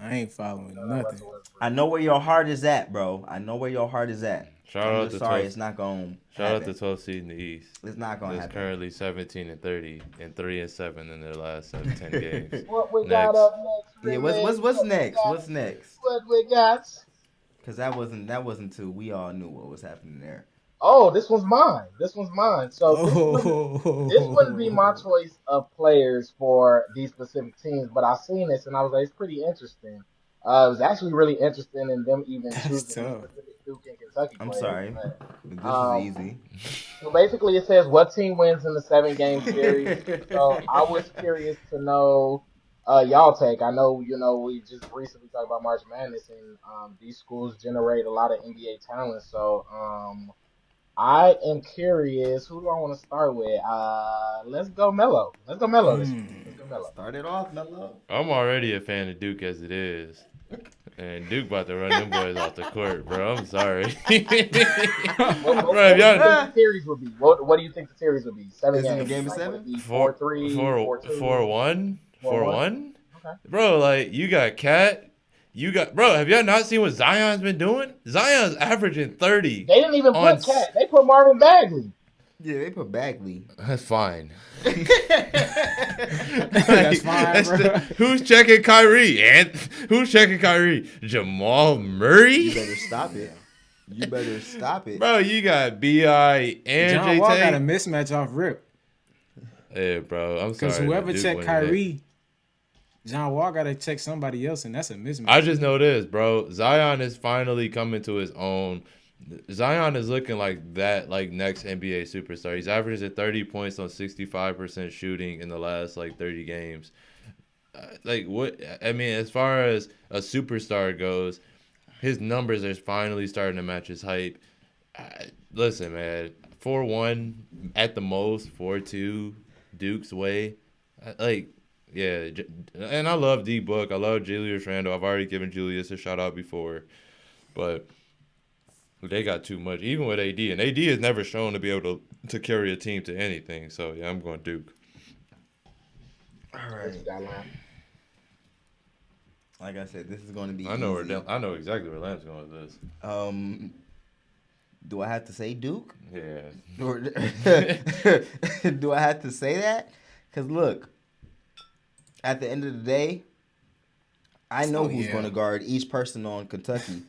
I ain't following No, nothing. Russell Westbrook. I know where your heart is at, bro. I know where your heart is at. Shout I'm out just to sorry, 12 it's not gonna Shout out happen. to 12th seed in the East. It's not gonna That's happen. currently 17-30 and 3-7 in their last 10 games. What we Next. got up next? Yeah, Rimmed? what's What we next? got? What's next? What we got? Because that wasn't too. We all knew what was happening there. Oh, this one's mine. This one's mine. So this wouldn't be my Oh, choice of players for these specific teams, but I seen this and I was like, it's pretty interesting. It was actually really interesting in them even that's choosing these tough. specific Duke and Kentucky I'm players. sorry. But, This um, is easy. so basically, it says what team wins in the 7-game series. So I was curious to know y'all take. I know we just recently talked about March Madness, and these schools generate a lot of NBA talent. So I am curious. Who do I want to start with? Let's go Melo. Let's go Melo this week. Let's go Melo. Start it off, Melo. I'm already a fan of Duke as it is. And Duke about to run them boys off the court, bro. I'm sorry. What Bro, do you if y'all, think the series would be? What do you think the series would be? 7 Is it a games. game of Like, would it 7? be 4-3, 4-2? 4-1? 4-1? Okay. Bro, like, you got Cat. Bro, have y'all not seen what Zion's been doing? Zion's averaging 30. They didn't even On put Cat. They put Marvin Bagley. Yeah, they put Bagley. That's fine. That's fine, bro. Who's checking Kyrie? And who's checking Kyrie? Jamal Murray? You better stop it. You better stop it. Bro, you got B.I. and John Wall got a Jay-Tay. mismatch off rip. Yeah, bro, I'm sorry. Because whoever but Duke checked winning that. Kyrie, John Wall got to check somebody else, and that's a mismatch. I just know this, bro. Zion is finally coming to his own. Zion is looking like that, like next NBA superstar. He's averaging 30 points on 65% shooting in the last 30 games. What? I mean, as far as a superstar goes, his numbers are finally starting to match his hype. Listen, man, 4-1 at the most, 4-2 Duke's way. Yeah, and I love D-Book. I love Julius Randle. I've already given Julius a shout out before, but they got too much, even with AD. And AD has never shown to be able to carry a team to anything. So yeah, I'm going Duke. All What you right. got, Lamb? Like I said, this is going to be. I know easy. I know exactly where Lamb's going with this. Do I have to say Duke? Yeah. Or do I have to say that? Because look, at the end of the day, I know Oh, who's yeah. going to guard each person on Kentucky.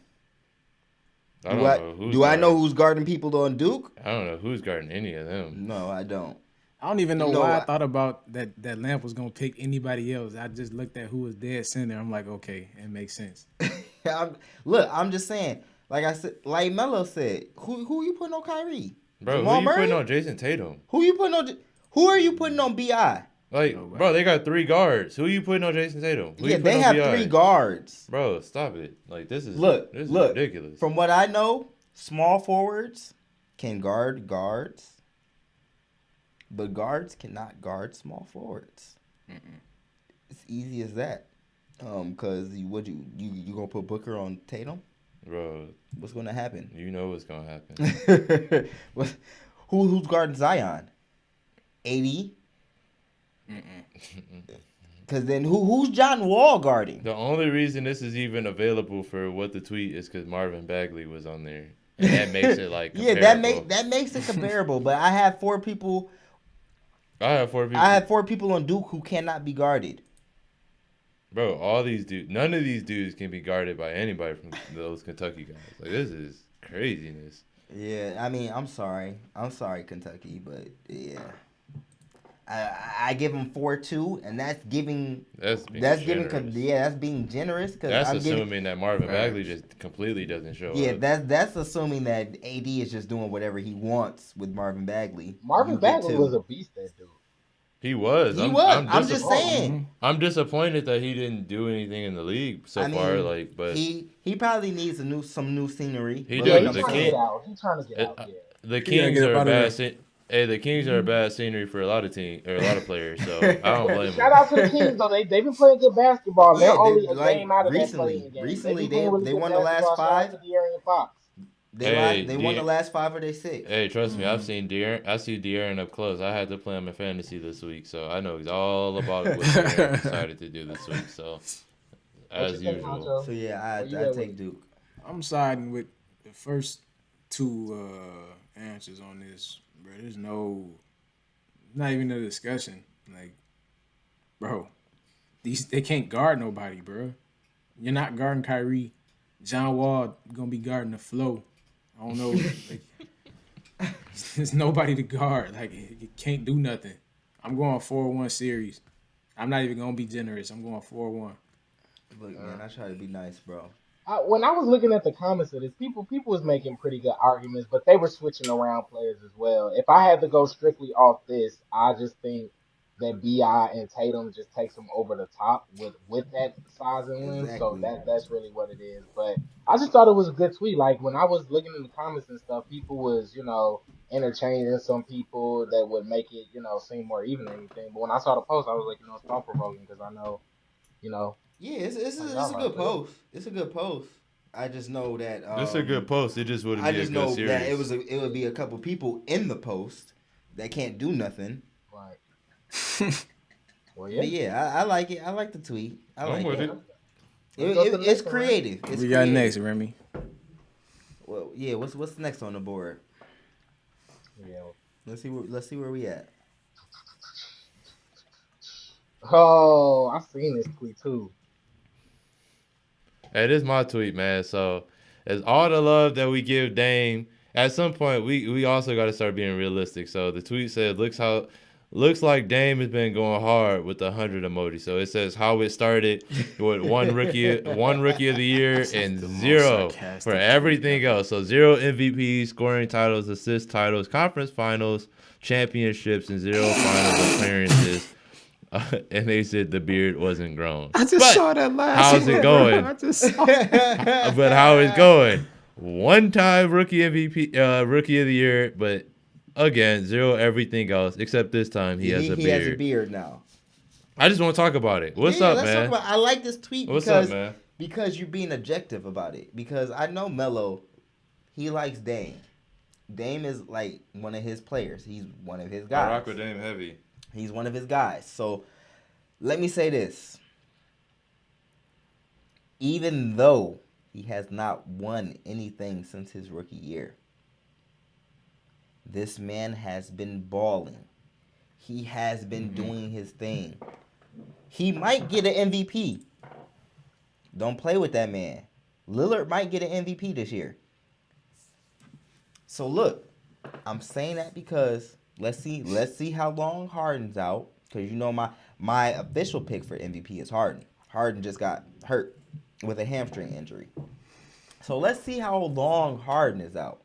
I don't know who's Do I know guarding- who's guarding people on Duke? I don't know who's guarding any of them. No, I don't. I don't even know You know why I what? thought about that Lamp was going to pick anybody else. I just looked at who was dead center. I'm like, okay, it makes sense. I'm just saying. Like I said, like Melo said, who you putting on Kyrie? Bro, Jamal who you Murray? putting on Jason Tatum? Who you putting on? Who are you putting on Bi? Bro, they got 3 guards. Who you putting on Jason Tatum? Who Yeah, you they putting have on BI? 3 guards. Bro, stop it. This is Look, ridiculous. From what I know, small forwards can guard guards, but guards cannot guard small forwards. It's easy as that. Cause you gonna put Booker on Tatum? Bro, What's gonna happen? you know what's going to happen. Who's guarding Zion? 80. Cause then who's John Wall guarding? The only reason this is even available for what the tweet is because Marvin Bagley was on there. And that makes it Yeah, comparable. that makes it comparable. But I have 4 people. I have 4 people. I have 4 people on Duke who cannot be guarded. Bro, all these dudes, none of these dudes can be guarded by anybody from those Kentucky guys. This is craziness. Yeah, I mean, I'm sorry, Kentucky, but yeah, I give them 4-2, and that's being generous. that's being generous because That's I'm assuming that Marvin Bagley just completely doesn't show yeah, up. that's assuming that AD is just doing whatever he wants with Marvin Bagley. Marvin You get Bagley 2. was a beast, that dude. He was. He was. I'm just disappointed. saying. I'm disappointed that he didn't do anything in the league so far. But he probably needs some new scenery. He But does. like He's I'm The trying to King- get out. He's trying to get out. Yeah. the gotta Kings get up are out of bad. there. Hey, the Kings are a bad scenery for a lot of players. So I don't blame Shout them. out to the Kings though. They've been playing good basketball. They're Yeah, only a like, game out of recently- that playing game. recently They've been playing they good won the last basketball. Shout 5. out to De'Aaron Fox. They won the last 5 of their 6. Hey, trust me, I've seen Durant. I see Durant up close. I had to play him in fantasy this week, so I know all about what Durant decided to do this week. So What you as think, usual. Huncho? So yeah, Where you I at with take it? Duke. I'm siding with the first two answers on this, bro. There's not even a discussion. Like, bro, they can't guard nobody, bro. You're not guarding Kyrie. John Wall gonna be guarding the flow. I don't know. Like, there's nobody to guard. Like, you can't do nothing. I'm going 4-1 series. I'm not even gonna be generous. I'm going 4-1. Look, man, I try to be nice, bro. When I was looking at the comments of this, people was making pretty good arguments, but they were switching around players as well. If I had to go strictly off this, I just think that Bi and Tatum just takes them over the top with that size and length. So Exactly. that's really what it is. But I just thought it was a good tweet. Like when I was looking in the comments and stuff, people was interchanging some people that would make it seem more even or anything. But when I saw the post, I was like, it's thought provoking because I know you know Yeah, it's how it's y'all a are. good So yeah. post. It's a good post. I just know that It's a good post. It just wouldn't I be a just good know that series. it would be a couple people in the post that can't do nothing. Right. Well, But yeah. yeah, I like it. I like the tweet. I I'm like with it. it. Let's go to the It's next one, right? creative. It's We got creative. next, Remy. Well, yeah. What's next on the board? Yeah. Let's see where we at. Oh, I've seen this tweet too. Hey, this is my tweet, man. So, as all the love that we give Dame, at some point we also got to start being realistic. So the tweet said, looks like Dame has been going hard with the 100 emoji. So it says how it started with one rookie of the year and the most zero sarcastic for tweet everything ever. else. So 0 MVPs, scoring titles, assist titles, conference finals, championships, and 0 finals appearances. And they said the beard wasn't grown. I just But saw that last how's one, it bro. going? I just saw But how it's going? One time rookie MVP, rookie of the year, but again 0 everything else except this time he has a He has a beard. beard now. I just want to talk about it. What's up, let's man? talk about. I like this tweet What's because up, man? because you're being objective about it. Because I know Melo, he likes Dame. Dame is like one of his players. He's one of his I guys. rock with Dame heavy. He's one of his guys. So let me say this. Even though he has not won anything since his rookie year, this man has been balling. He has been doing his thing. He might get an MVP. Don't play with that man. Lillard might get an MVP this year. So look, I'm saying that because let's see how long Harden's out. Because my official pick for MVP is Harden. Harden just got hurt with a hamstring injury. So let's see how long Harden is out.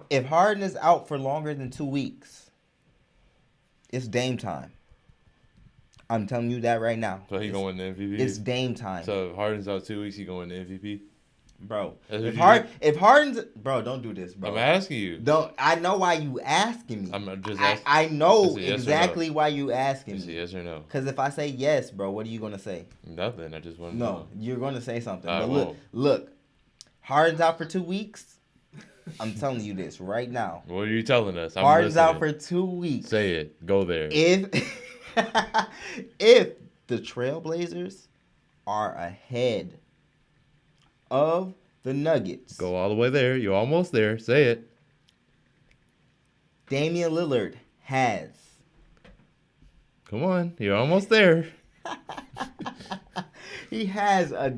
If Harden is out for longer than 2 weeks, it's Dame time. I'm telling you that right now. So he going to MVP. It's Dame time. So if Harden's out 2 weeks, he going to MVP. Bro, That's if what if Harden's, bro, don't do this, bro. I'm asking you. Don't. I know why you asking me. I'm just asking. I know Is it yes or exactly why you asking Is it me. yes or no? Because if I say yes, bro, what are you gonna say? Nothing. I just want to No, know. you're gonna say something. I But won't. look, Harden's out for 2 weeks. I'm telling you this right now. What are you telling us? I'm Harden's listening. out for 2 weeks. Say it. Go there. If if the Trailblazers are ahead of the Nuggets, Go all the way there. You're almost there. Say it. Damian Lillard has Come on. You're almost there. he has a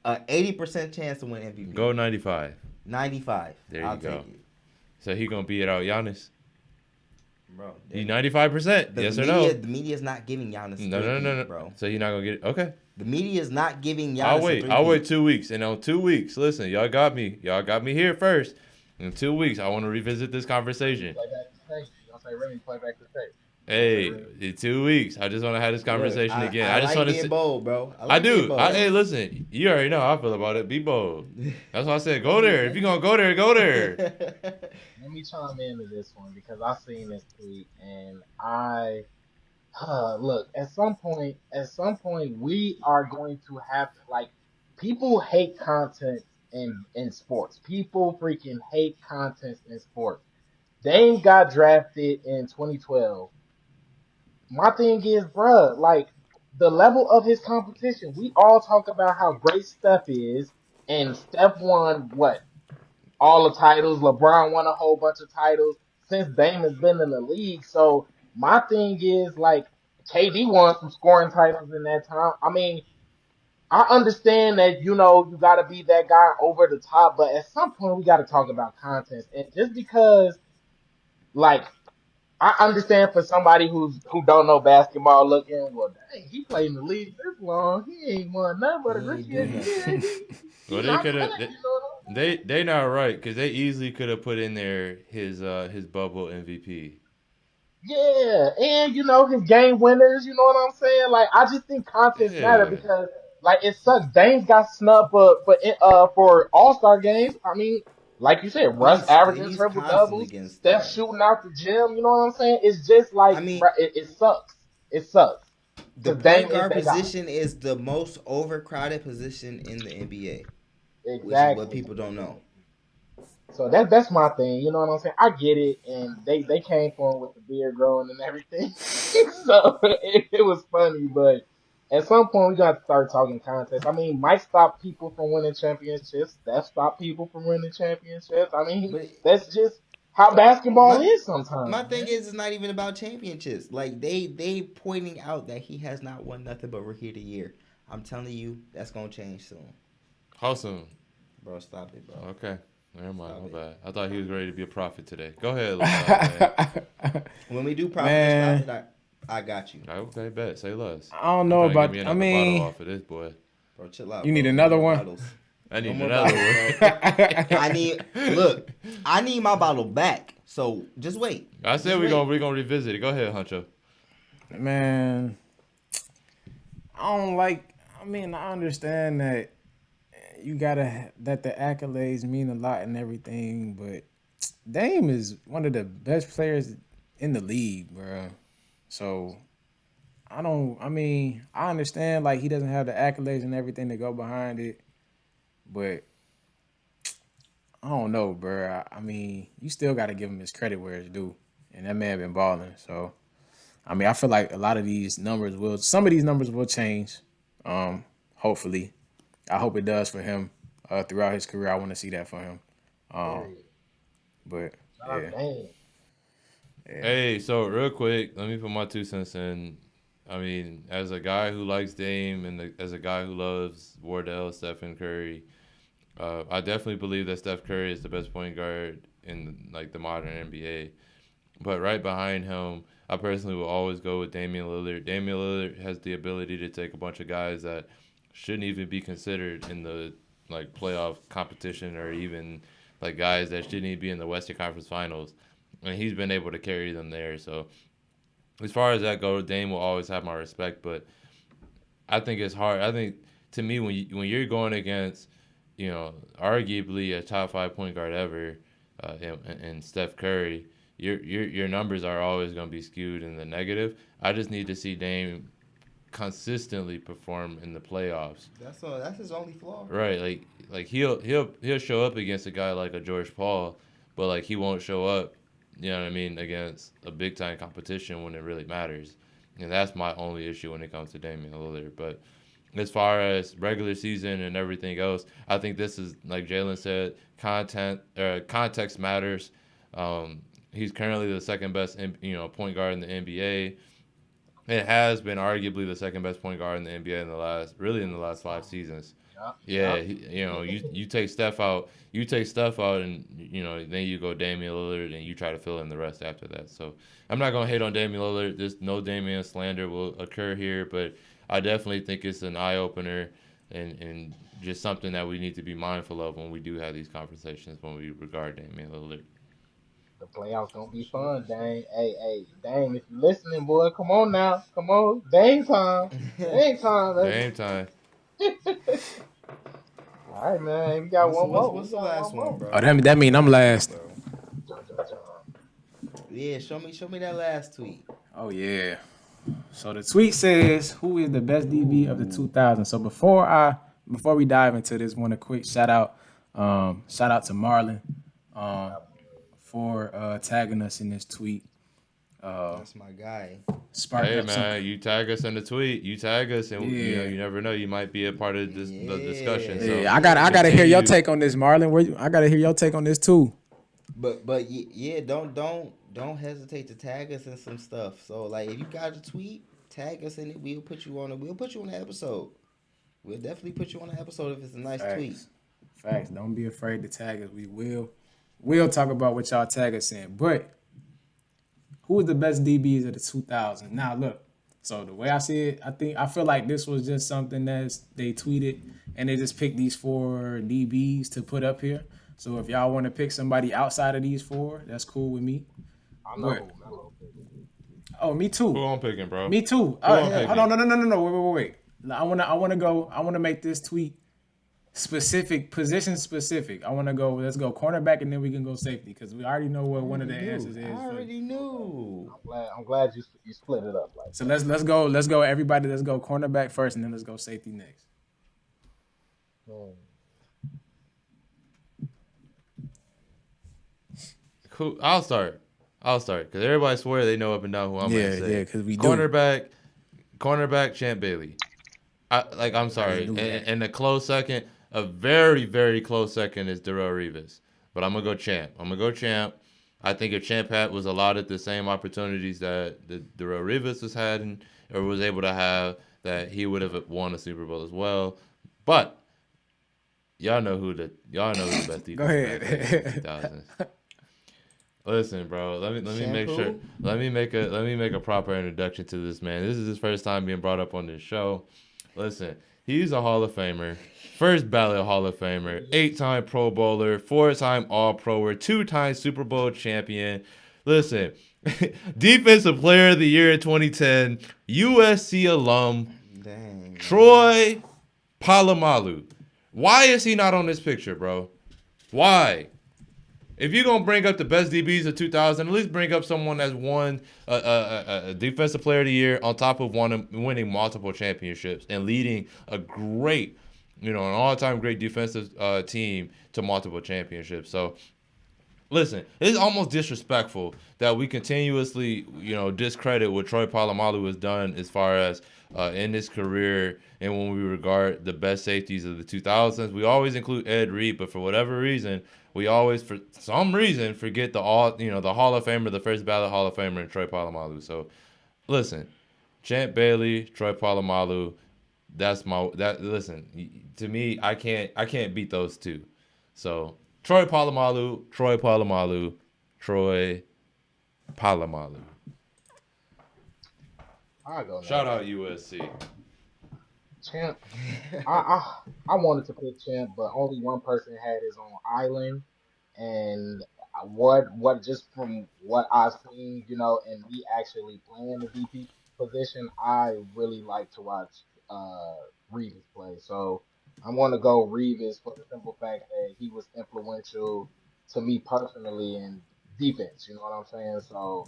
80% chance to win MVP. Go 95. 95. There I'll you go. take it. So he gonna beat out Giannis. Bro. You 95%. Yes or no? The media is not giving Giannis No. bro. So you're not gonna get it. Okay. The media is not giving Giannis I'll a wait. three-peat. I'll wait 2 weeks. And on 2 weeks, listen, y'all got me. Y'all got me here first. In 2 weeks, I want to revisit this conversation. Play back the tape. Y'all say Remy play back the tape. Hey, in 2 weeks, I just want to have this conversation Look, again. I just like want to. being bold, bro. I like being do. bold. Hey, listen, you already know how I feel about it. Be bold. That's why I said go there. If you're gonna go there, go there. Let me chime into this one because I seen this tweet and look, at some point, we are going to have to, like, people hate content in sports. People freaking hate content in sports. Dame got drafted in 2012. My thing is, bruh, like, the level of his competition. We all talk about how great Steph is, and Steph won what, all the titles. LeBron won a whole bunch of titles since Dame has been in the league. So my thing is like KD won some scoring titles in that time. I mean, I understand that you got to be that guy over the top, but at some point we got to talk about content. And just because like I understand for somebody who don't know basketball, looking, well, dang, he played in the league this long, he ain't won nothing but a He ain't rookie do of the nothing. year. He Well, they not could cutting, have. you know what I'm saying? They not right because they easily could have put in there his bubble MVP. Yeah, and his game winners. You know what I'm saying? Like I just think contests matter Yeah, because like it sucks. Dame's got snubbed for All Star games. I mean, like you said, Russ averaging He's triple constantly doubles, getting Steph stubbed. shooting out the gym. You know what I'm saying? It's just I like mean, bruh, it sucks. It sucks the because Dame point is guard that guy. position is the most overcrowded position in the NBA, which is what Exactly. people don't know. So that's my thing. You know what I'm saying? I get it, and they came for him with the beard growing and everything. So it was funny, but at some point we got to start talking contests. I mean, might stop people from winning championships. That stop people from winning championships. I mean, But that's just how basketball my is sometimes, my thing man. is, it's not even about championships. Like they pointing out that he has not won nothing but rookie of the year. I'm telling you, that's gonna change soon, how soon? bro. Stop it, bro. Okay, never mind. Stop My it. bad. I thought he was ready to be a prophet today. Go ahead, man. When we do profit or stop Man, it, I got you, Okay, bet. Say less. I don't You know trying to get about. me I another bottle mean, off of this boy? bro. Chill out, you need bro. No another more one. bottles. I No need more another bottles, one. bro. I need look. I need my bottle back. So just wait. I said Just we're wait. gonna revisit it. Go ahead, Huncho. Man, I don't like. I mean, I understand that you gotta that the accolades mean a lot and everything, but Dame is one of the best players in the league, bro. So I don't. I mean, I understand like he doesn't have the accolades and everything to go behind it, but I don't know, bro. I mean, you still got to give him his credit where it's due, and that man been balling. So I mean, I feel like a lot of these numbers will. Some of these numbers will change. Hopefully, I hope it does for him throughout his career. I want to see that for him. Um, Period. but Shout yeah, out Dame. yeah. Hey, so real quick, let me put my 2 cents in. I mean, as a guy who likes Dame and as a guy who loves Wardell, Stephen Curry, I definitely believe that Steph Curry is the best point guard in like the modern NBA. But right behind him, I personally will always go with Damian Lillard. Damian Lillard has the ability to take a bunch of guys that shouldn't even be considered in the like playoff competition or even like guys that shouldn't even be in the Western Conference Finals, and he's been able to carry them there. So as far as that goes, Dame will always have my respect. But I think it's hard. I think to me when you're going against arguably a top 5 point guard ever, and Steph Curry, your numbers are always going to be skewed in the negative. I just need to see Dame consistently perform in the playoffs. That's his only flaw. Right, like he'll show up against a guy like a George Paul, but like he won't show up, you know what I mean, against a big time competition when it really matters. And that's my only issue when it comes to Damian Lillard. But as far as regular season and everything else, I think this is like Jalen said, context matters. He's currently the second best point guard in the NBA. It has been arguably the second best point guard in the NBA in the last 5 seasons. Yup, Yeah, yup. you take Steph out, and then you go Damian Lillard, and you try to fill in the rest after that. So I'm not gonna hate on Damian Lillard. There's no Damian slander will occur here, but I definitely think it's an eye opener and just something that we need to be mindful of when we do have these conversations when we regard Damian Lillard. The playoffs gonna be fun, Dame. Hey, Dame, if you listening, boy, come on now. Come on. Dame time. Dame time, Dame time. baby. All right, man. We got one more. What's We the got last one one, more. bro? Oh, that mean I'm last. Bro. Dun, dun, dun. Yeah, show me that last tweet. Oh yeah. So the tweet says, "Who is the best DB of the 2000s?" So before we dive into this, want a quick shout out to Marlon for tagging us in this tweet. That's my guy. Sparked Hey up man, something. you tag us in the tweet. You tag us, and Yeah. you never know. You might be a part of the discussion. So Yeah, I gotta hear your continue. take on this, Marlon. I gotta hear your take on this too. But yeah, don't hesitate to tag us in some stuff. So like, if you got a tweet, tag us in it. We'll put you on it. We'll put you on the episode. We'll definitely put you on the episode if it's a nice tweet. Facts. Don't be afraid to tag us. We'll talk about what y'all tag us in. But who was the best DBs of the 2000s? Now look. So the way I see it, I feel like this was just something that they tweeted and they just picked these 4 DBs to put up here. So if y'all want to pick somebody outside of these 4, that's cool with me. I know who Melo picked. Oh, me too. Who I'm picking, bro? Me too. I'm picking? Hold on, no. Wait. I wanna make this tweet specific, position specific. Let's go cornerback and then we can go safety because we already know what one of the answers is. I already knew. I'm glad you split it up like So let's go everybody. Let's go cornerback first and then let's go safety next. that. Who? I'll start because everybody swear they know up and down who I'm gonna say. Yeah, because we do. Cornerback, Champ Bailey. I'm sorry, in a close second, a very, very close second is Darrell Revis. But I'm gonna go Champ. I think if Champ was allotted the same opportunities that Darrell Revis was had or was able to have, that he would have won a Super Bowl as well. But y'all know who the best defense Go ahead. 2000s. Listen, bro. Let me make Shampoo? sure. Let me make a proper introduction to this man. This is his first time being brought up on this show. Listen, he's a Hall of Famer, first ballot Hall of Famer, 8-time Pro Bowler, 4-time All-Proer, 2-time Super Bowl champion. Listen, Defensive Player of the Year in 2010, USC alum, Dang. Troy Polamalu. Why is he not on this picture, bro? Why? If you're going to bring up the best DBs of 2000, at least bring up someone that's won a Defensive Player of the Year on top of winning multiple championships and leading a great, an all-time great defensive team to multiple championships. So, listen, it's almost disrespectful that we continuously, discredit what Troy Polamalu has done as far as in his career and when we regard the best safeties of the 2000s. We always include Ed Reed, but for whatever reason, we always, for some reason, forget the Hall of Famer, the first ballot Hall of Famer, and Troy Polamalu. So, listen, Champ Bailey, Troy Polamalu, listen, to me, I can't beat those two. So, Troy Polamalu. I go. Shout out USC. Champ. I wanted to pick Champ, but only one person had his own island, and what just from what I've seen, and me actually playing the DP position, I really like to watch Reeves play. So I'm going to go Reeves for the simple fact that he was influential to me personally in defense. You know what I'm saying? So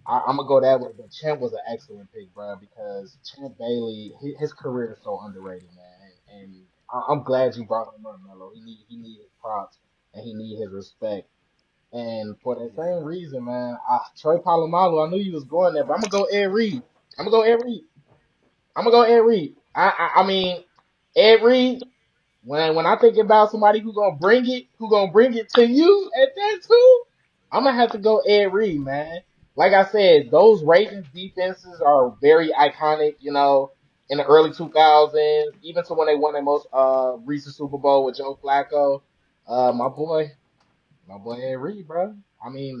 I'm gonna go that way. But Champ was an excellent pick, bro, because Champ Bailey, his career is so underrated, man. And I'm glad you brought him up, Melo. He need his props and he need his respect. And for that same reason, man, Troy Polamalu, I knew you was going there, but I'm gonna go Ed Reed. I'm gonna go Ed Reed. I mean, Ed Reed. When I think about somebody who gonna bring it to you at that too, I'm gonna have to go Ed Reed, man. Like I said, those Ravens defenses are very iconic, in the early 2000s, even to when they won their most recent Super Bowl with Joe Flacco. My boy Ed Reed, bro. I mean,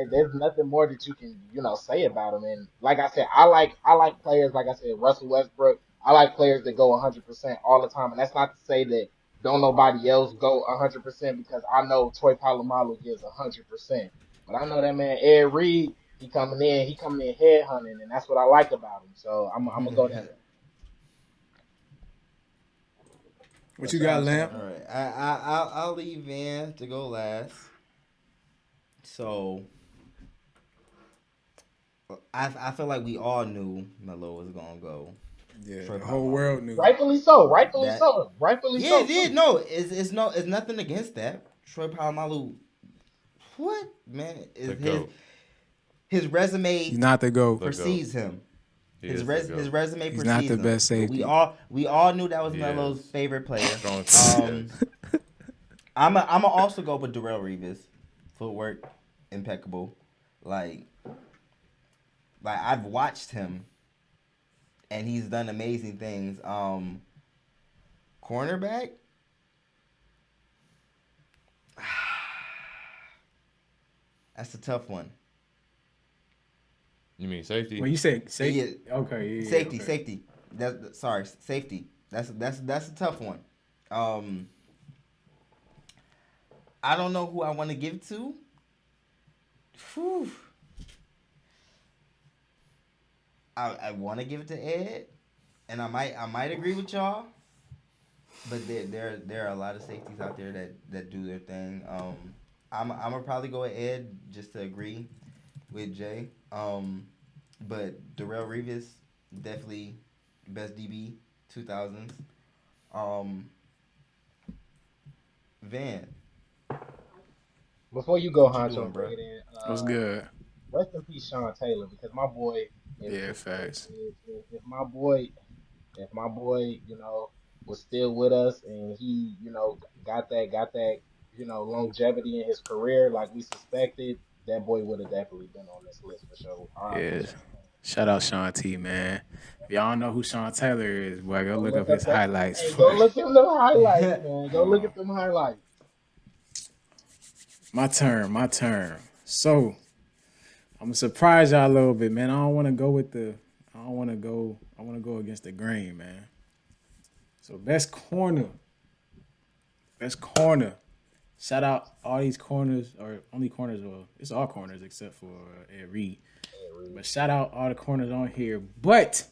there's nothing more that you can, say about him. And like I said, I like players, like I said, Russell Westbrook. I like players that go 100% all the time. And that's not to say that don't nobody else go 100% because I know Troy Polamalu gives 100%. But I know that man Ed Reed, he coming in head hunting, and that's what I like about him. So I'm gonna go that way. What you got, Lamp? All right, I'll leave Van to go last. So I feel like we all knew Melo was gonna go. Yeah, Troy the whole Polamalu. world knew. Rightfully so. Yeah, it did. No, it's nothing against that. Troy Polamalu, what man is The his GOAT. his resume He's not the GOAT. precedes him. He His is the GOAT. resume He's precedes not the him. best But safety. we all knew that was He Melo's is. favorite player. Strong safety, yes. I'm also go with Darrell Revis. Footwork impeccable. Like I've watched him, and he's done amazing things. Cornerback. That's a tough one. You mean safety? When you say safety, Yeah. okay, yeah, Safety, okay. safety. Sorry, safety. That's a tough one. I don't know who I want to give to. Whew. I want to give it to Ed, and I might agree with y'all, but there are a lot of safeties out there that do their thing. I'm gonna probably go with Ed just to agree with Jay. But Darrell Revis definitely best DB 2000s. Van, Before you go, what you Huncho, doing, bro? bring it in. What's good? Rest in peace, Sean Taylor, because my boy. Yeah, facts. If my boy, was still with us and he, got that, longevity in his career like we suspected, that boy would have definitely been on this list for sure. Yeah. Shout out Sean T, man. If y'all don't know who Sean Taylor is, boy, go look up Look his that. highlights. Hey, go look at them highlights, man. Go look at them highlights. My turn. So, I'm gonna surprise y'all a little bit, man. I want to go against the grain, man. So, best corner. Shout out all these corners, or only corners, well, it's all corners except for Ed Reed. But shout out all the corners on here. But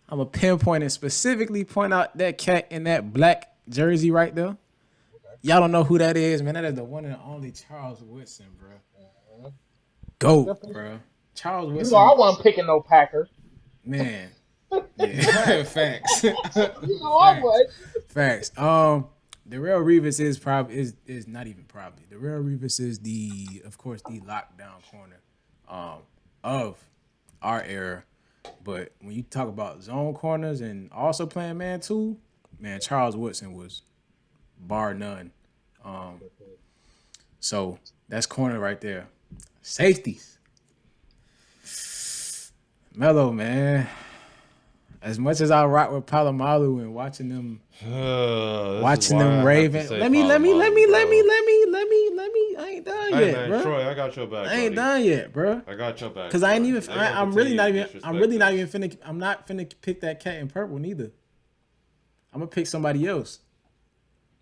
I'm going to pinpoint and specifically point out that cat in that black jersey right there. Y'all don't know who that is, man. That is the one and only Charles Woodson, bro. GOAT, bro. Charles Woodson. I wasn't picking no Packer. Man. Yeah. Facts. I was. Facts. Darrell Revis is not even probably. Darrell Revis is of course, the lockdown corner of our era. But when you talk about zone corners and also playing man too, man, Charles Woodson was bar none. So that's corner right there. Safeties. Melo, man. As much as I rock with Palomalu and watching them Ravens. Let me. I ain't done Hey yet, man, bro. Troy, I got your back. I ain't buddy. done yet, bro. I got your back. Cause I ain't even. They gonna I'm really not continue even. to I'm really not disrespect even finna. I'm not finna pick that cat in purple neither. I'm gonna pick somebody else.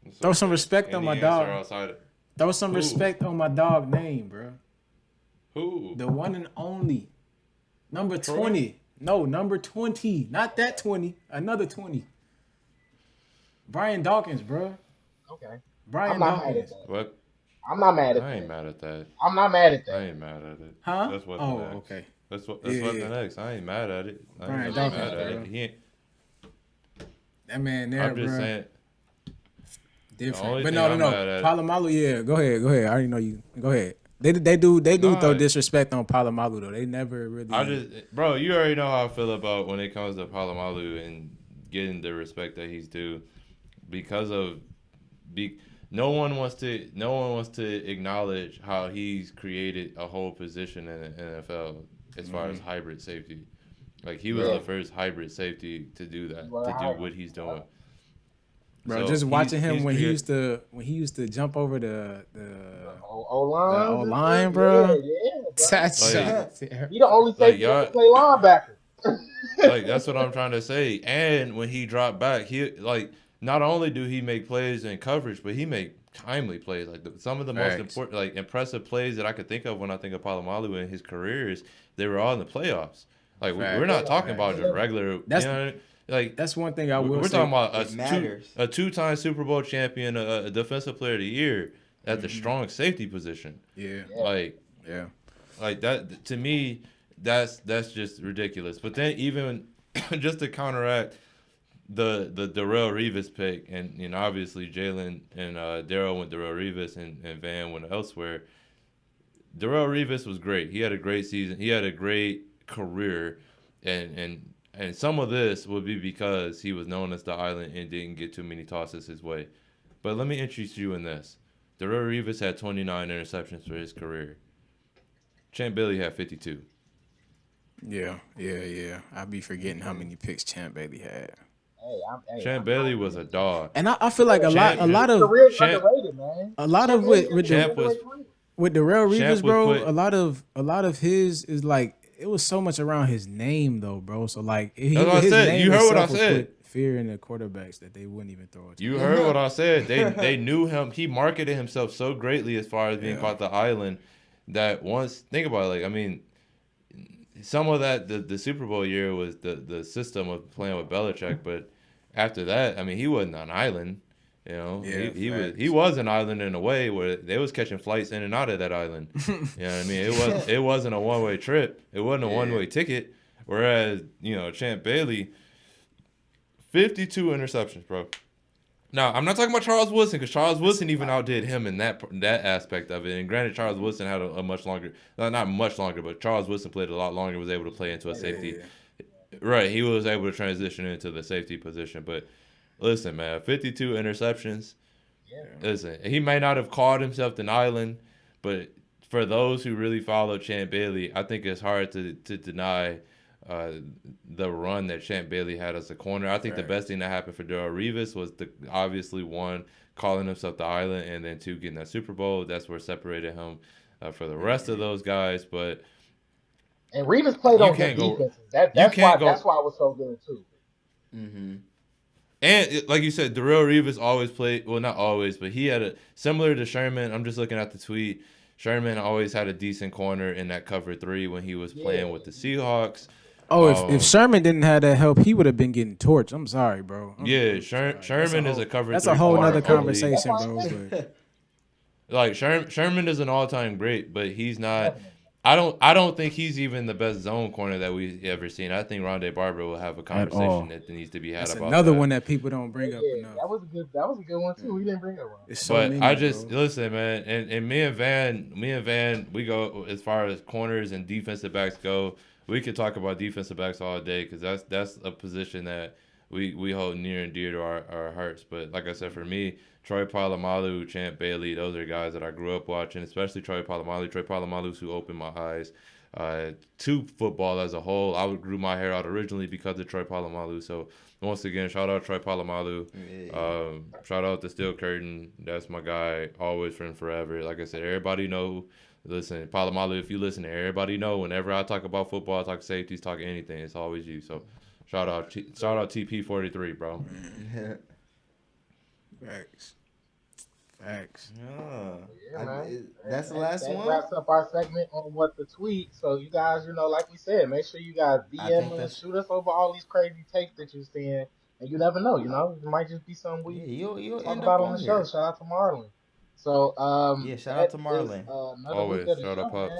us. Throw some respect on Any my answer dog. outside of- Throw some Who? respect on my dog name, bro. Who? The one and only. Number Troy? 20. No, number 20. Not that 20. Another 20. Brian Dawkins, bro. Okay. Brian I'm not mad at Dawkins. that. What? I'm not mad at I that. ain't mad at that. I'm not mad at I that. ain't mad at it. Huh? That's what. Oh, the next. okay. That's what Yeah. the next. I ain't mad at it. I Brian ain't Dawkins, mad at bro. it. He ain't. That man there, I'm just bro. saying. Different. only But thing no. I'm mad at- Palomalu, yeah. Go ahead. I already know you. Go ahead. They do Nah. throw disrespect on Palomalu though. They never really. Bro, you already know how I feel about when it comes to Palomalu and getting the respect that he's due, because of, no one wants to acknowledge how he's created a whole position in the NFL as far as hybrid safety. Like he was the first hybrid safety to do that, to do what he's doing. Bro, So just watching him he's when he used to jump over the O-line. line, bro. Yeah, bro. That's He the only safety that can play linebacker. Like that's what I'm trying to say. And when he dropped back, he not only do he make plays in coverage, but he make timely plays. Like some of the most important, like impressive plays that I could think of when I think of Palomalu in his careers, they were all in the playoffs. Like we're not talking about just regular. That's one thing I will We're say. talking about matters. a two-time Super Bowl champion, a defensive player of the year at the strong safety position. Yeah. Like that to me, that's just ridiculous. But then even just to counteract the Darrell Revis pick, and obviously Jalen and Darrell went Darrell Revis and Van went elsewhere. Darrell Revis was great. He had a great season. He had a great career, and some of this would be because he was known as the Island and didn't get too many tosses his way. But let me interest you in this. Darrell Revis had 29 interceptions for his career. Champ Bailey had 52. Yeah. I be forgetting how many picks Champ Bailey had. Champ Bailey was a dog. And I feel like a lot of Career's Champ- underrated, man. a lot of with Champ was Darrell Champ Revis, would bro, put- a lot of his is like it was so much around his name though, bro. So like That's what I his said. name You heard what I itself would said. put fear in the quarterbacks that they wouldn't even throw it to. You heard what I said. They knew him. He marketed himself so greatly as far as being called the Island that once think about it, like I mean, some of that the Super Bowl year was the system of playing with Belichick, but after that, I mean, he wasn't an island. You know, Yeah, he was an island in a way where they was catching flights in and out of that island. You know what I mean? It wasn't a one-way trip. It wasn't a one-way ticket. Whereas Champ Bailey, 52 interceptions, bro. Now I'm not talking about Charles Woodson because Charles Woodson even outdid him in that aspect of it. And granted, Charles Woodson had a much longer, not much longer, but Charles Woodson played a lot longer. Was able to play into a safety. Right, he was able to transition into the safety position. But listen, man, 52 interceptions. Yeah. Listen, he may not have called himself an island, but for those who really follow Champ Bailey, I think it's hard to deny the run that Champ Bailey had as a corner. I think the best thing that happened for Darrell Revis was obviously one, calling himself the Island, and then two, getting that Super Bowl. That's where separated him for the rest of those guys. But and Revis played on good defenses. That's why it was so good too. Mm-hmm. And like you said, Darrell Revis always played, well, not always, but he had a, similar to Sherman, I'm just looking at the tweet, Sherman always had a decent corner in that cover 3 when he was playing with the Seahawks. Oh, if Sherman didn't have that help, he would have been getting torched. I'm sorry, bro. Sherman is a cover 3. That's a whole nother conversation, bro. But. Like Sherman is an all-time great, but he's not. I don't think he's even the best zone corner that we've ever seen. I think Rondé Barber will have a conversation that needs to be had That's about another that. one that people don't bring up enough. That was a good one too. We didn't bring it up. Listen, man, and me and Van, we go as far as corners and defensive backs go. We could talk about defensive backs all day because that's a position that we hold near and dear to our hearts. But like I said, for me, Troy Polamalu, Champ Bailey, those are guys that I grew up watching, especially Troy Polamalu. Troy Polamalu's who opened my eyes to football as a whole. I grew my hair out originally because of Troy Polamalu. So once again, shout out Troy Polamalu. Shout out to Steel Curtain. That's my guy, always friend forever. Like I said, everybody know. Listen, Polamalu, if you listen, everybody know whenever I talk about football, I talk safeties, talk anything, it's always you. So shout out TP43, bro. Facts. That's the last one. That wraps up our segment on what the tweet. So you guys, like we said, make sure you guys DM us, shoot us over all these crazy takes that you're seeing, and you never know. It might just be something we you'll talk end about up on the on show. here. Shout out to Marlon. So shout out to Marlon. Always shout out Pops.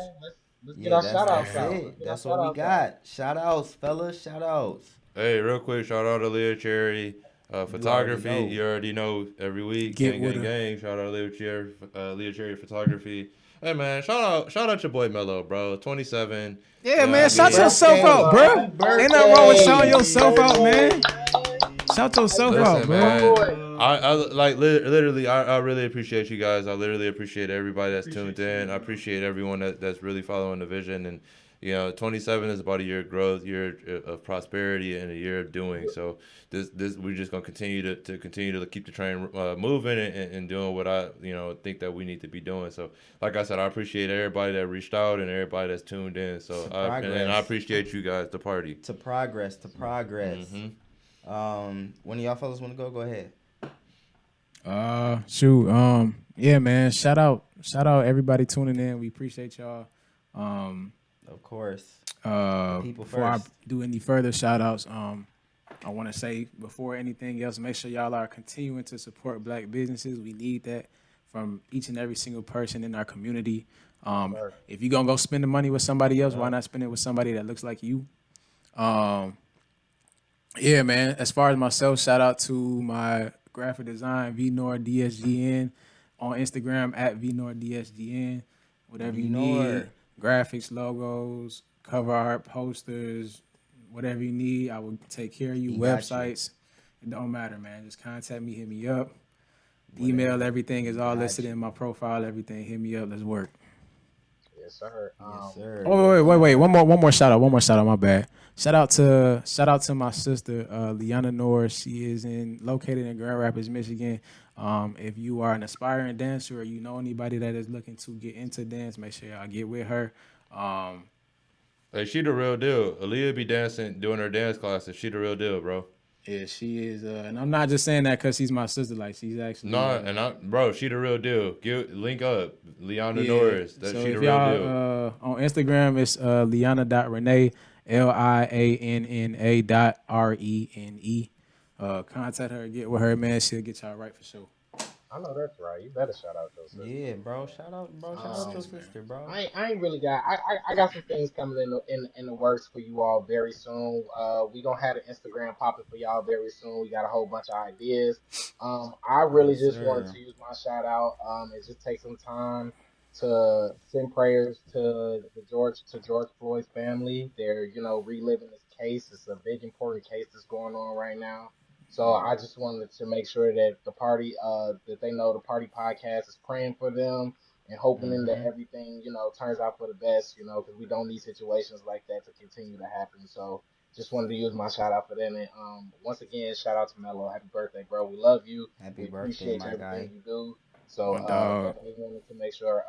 Let's get our shout outs out. That's what we got. Shout outs, fellas. Shout outs. Hey, real quick, shout out to Leah Cherry. Photography, you already know every week. Gang. Shout out Leah Cherry Photography. Hey man, shout out your boy Melo, bro. 27. Yeah, man. Shout yourself out, bro. Ain't nothing wrong with shouting yourself out, man. Shout yourself out, bro. I like literally. I really appreciate you guys. I literally appreciate everybody that's tuned in. I appreciate everyone that's really following the vision. And 27 is about a year of growth, year of prosperity, and a year of doing. So this we're just gonna continue to keep the train moving and doing what I think that we need to be doing. So like I said, I appreciate everybody that reached out and everybody that's tuned in. So and I appreciate you guys, the party. To progress. Mm-hmm. One of y'all fellas want to go? Go ahead. Yeah, man. Shout out everybody tuning in. We appreciate y'all. Of course. People before first. I do any further shout outs, I want to say before anything else, make sure y'all are continuing to support black businesses. We need that from each and every single person in our community. If you're going to go spend the money with somebody else, why not spend it with somebody that looks like you? Yeah, man. As far as myself, shout out to my graphic design, VNordDSGN, on Instagram at VNordDSGN. whatever you Venor. need, graphics, logos, cover art, posters, whatever you need, I will take care of you. He got you. Websites, it don't matter, man. Just contact me, hit me up. Whatever. Email, everything is all Got listed you. in my profile. Everything, hit me up. Let's work. Yes, sir. Yes, sir. Oh wait! One more shout out. My bad. Shout out to my sister, Liana Norris. She is located in Grand Rapids, Michigan. If you are an aspiring dancer or you know anybody that is looking to get into dance, make sure y'all get with her. Hey, she the real deal. Aaliyah be dancing, doing her dance classes. She the real deal, bro. Yeah, she is, and I'm not just saying that because she's my sister. Like she's actually Bro, she the real deal. Link up, Liana yeah. Norris. So She if the real y'all deal. on Instagram, it's Liana.Renee, LIANNA.RENE. Contact her, get with her, man. She'll get y'all right for sure. I know that's right. You better shout out your sister. Yeah, bro. Shout out your sister, bro. I ain't really got. I got some things coming in the works for you all very soon. We gonna have an Instagram popping for y'all very soon. We got a whole bunch of ideas. I really Yes, just sir. wanted to use my shout out. And just take some time to send prayers to George Floyd's family. They're reliving this case. It's a big important case that's going on right now. So I just wanted to make sure that the party, that they know the party podcast is praying for them and hoping that Mhm. everything, turns out for the best, because we don't need situations like that to continue to happen. So just wanted to use my shout out for them. And once again, shout out to Melo. Happy birthday, bro. We love you. Happy We birthday, appreciate my everything guy. you do. So My dog. definitely wanted to make sure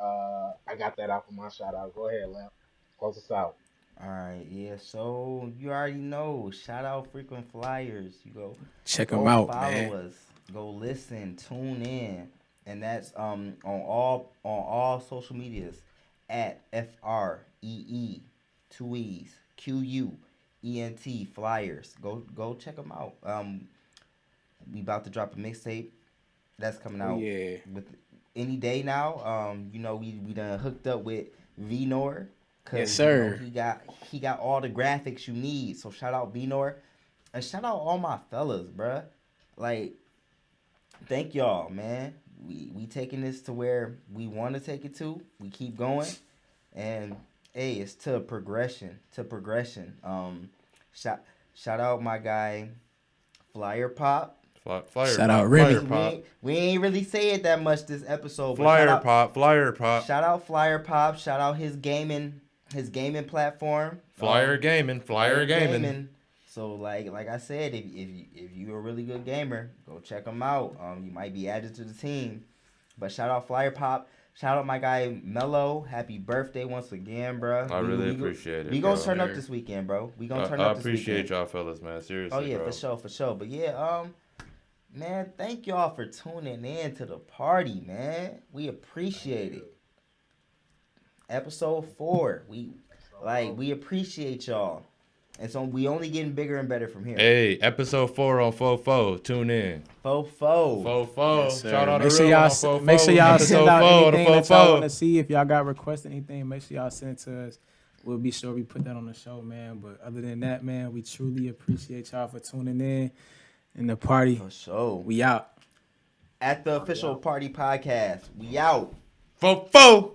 I got that out for my shout out. Go ahead, Lamp. Close us out. All right, yeah. So you already know. Shout out frequent flyers. You Check go them out, follow man. us. Go listen. Tune in, and that's on all social medias at FREE 2 E's QUENT flyers. Go check them out. We about to drop a mixtape that's coming Oh out yeah. with any day now. We done hooked up with Venor Yes, because sir. he got all the graphics you need. So shout out Venor and shout out all my fellas, bruh. Like, thank y'all, man. We taking this to where we want to take it to. We keep going, and hey, it's to progression. Shout shout out my guy Flyer Pop. Flyer Shout pop, out Remy. flyer pop, We ain't really say it that much this episode. But flyer pop. Shout out Flyer Pop. Shout out his gaming platform. Flyer gaming. So like I said, if you're a really good gamer, go check him out. You might be added to the team. But shout out Flyer Pop. Shout out my guy Melo. Happy birthday once again, bro. I really appreciate it. We gonna bro. turn up this weekend, bro. We gonna turn I up this weekend. appreciate y'all fellas, man. Seriously, Oh yeah, bro. for sure. But yeah, man, thank y'all for tuning in to the party, man. We appreciate it. Episode 4. We appreciate y'all. And so we only getting bigger and better from here. Hey, episode 4 on Fofo. Tune in. Fofo. Fofo. Yes, sir. Shout out Make to sure real y'all on Fofo. make sure y'all Episode send out 4 on anything that y'all Fofo. want to see. If y'all got requested anything, make sure y'all send it to us. We'll be sure we put that on the show, man. But other than that, man, we truly appreciate y'all for tuning in the party. For sure. We out. At the official party podcast. We out. Fofo.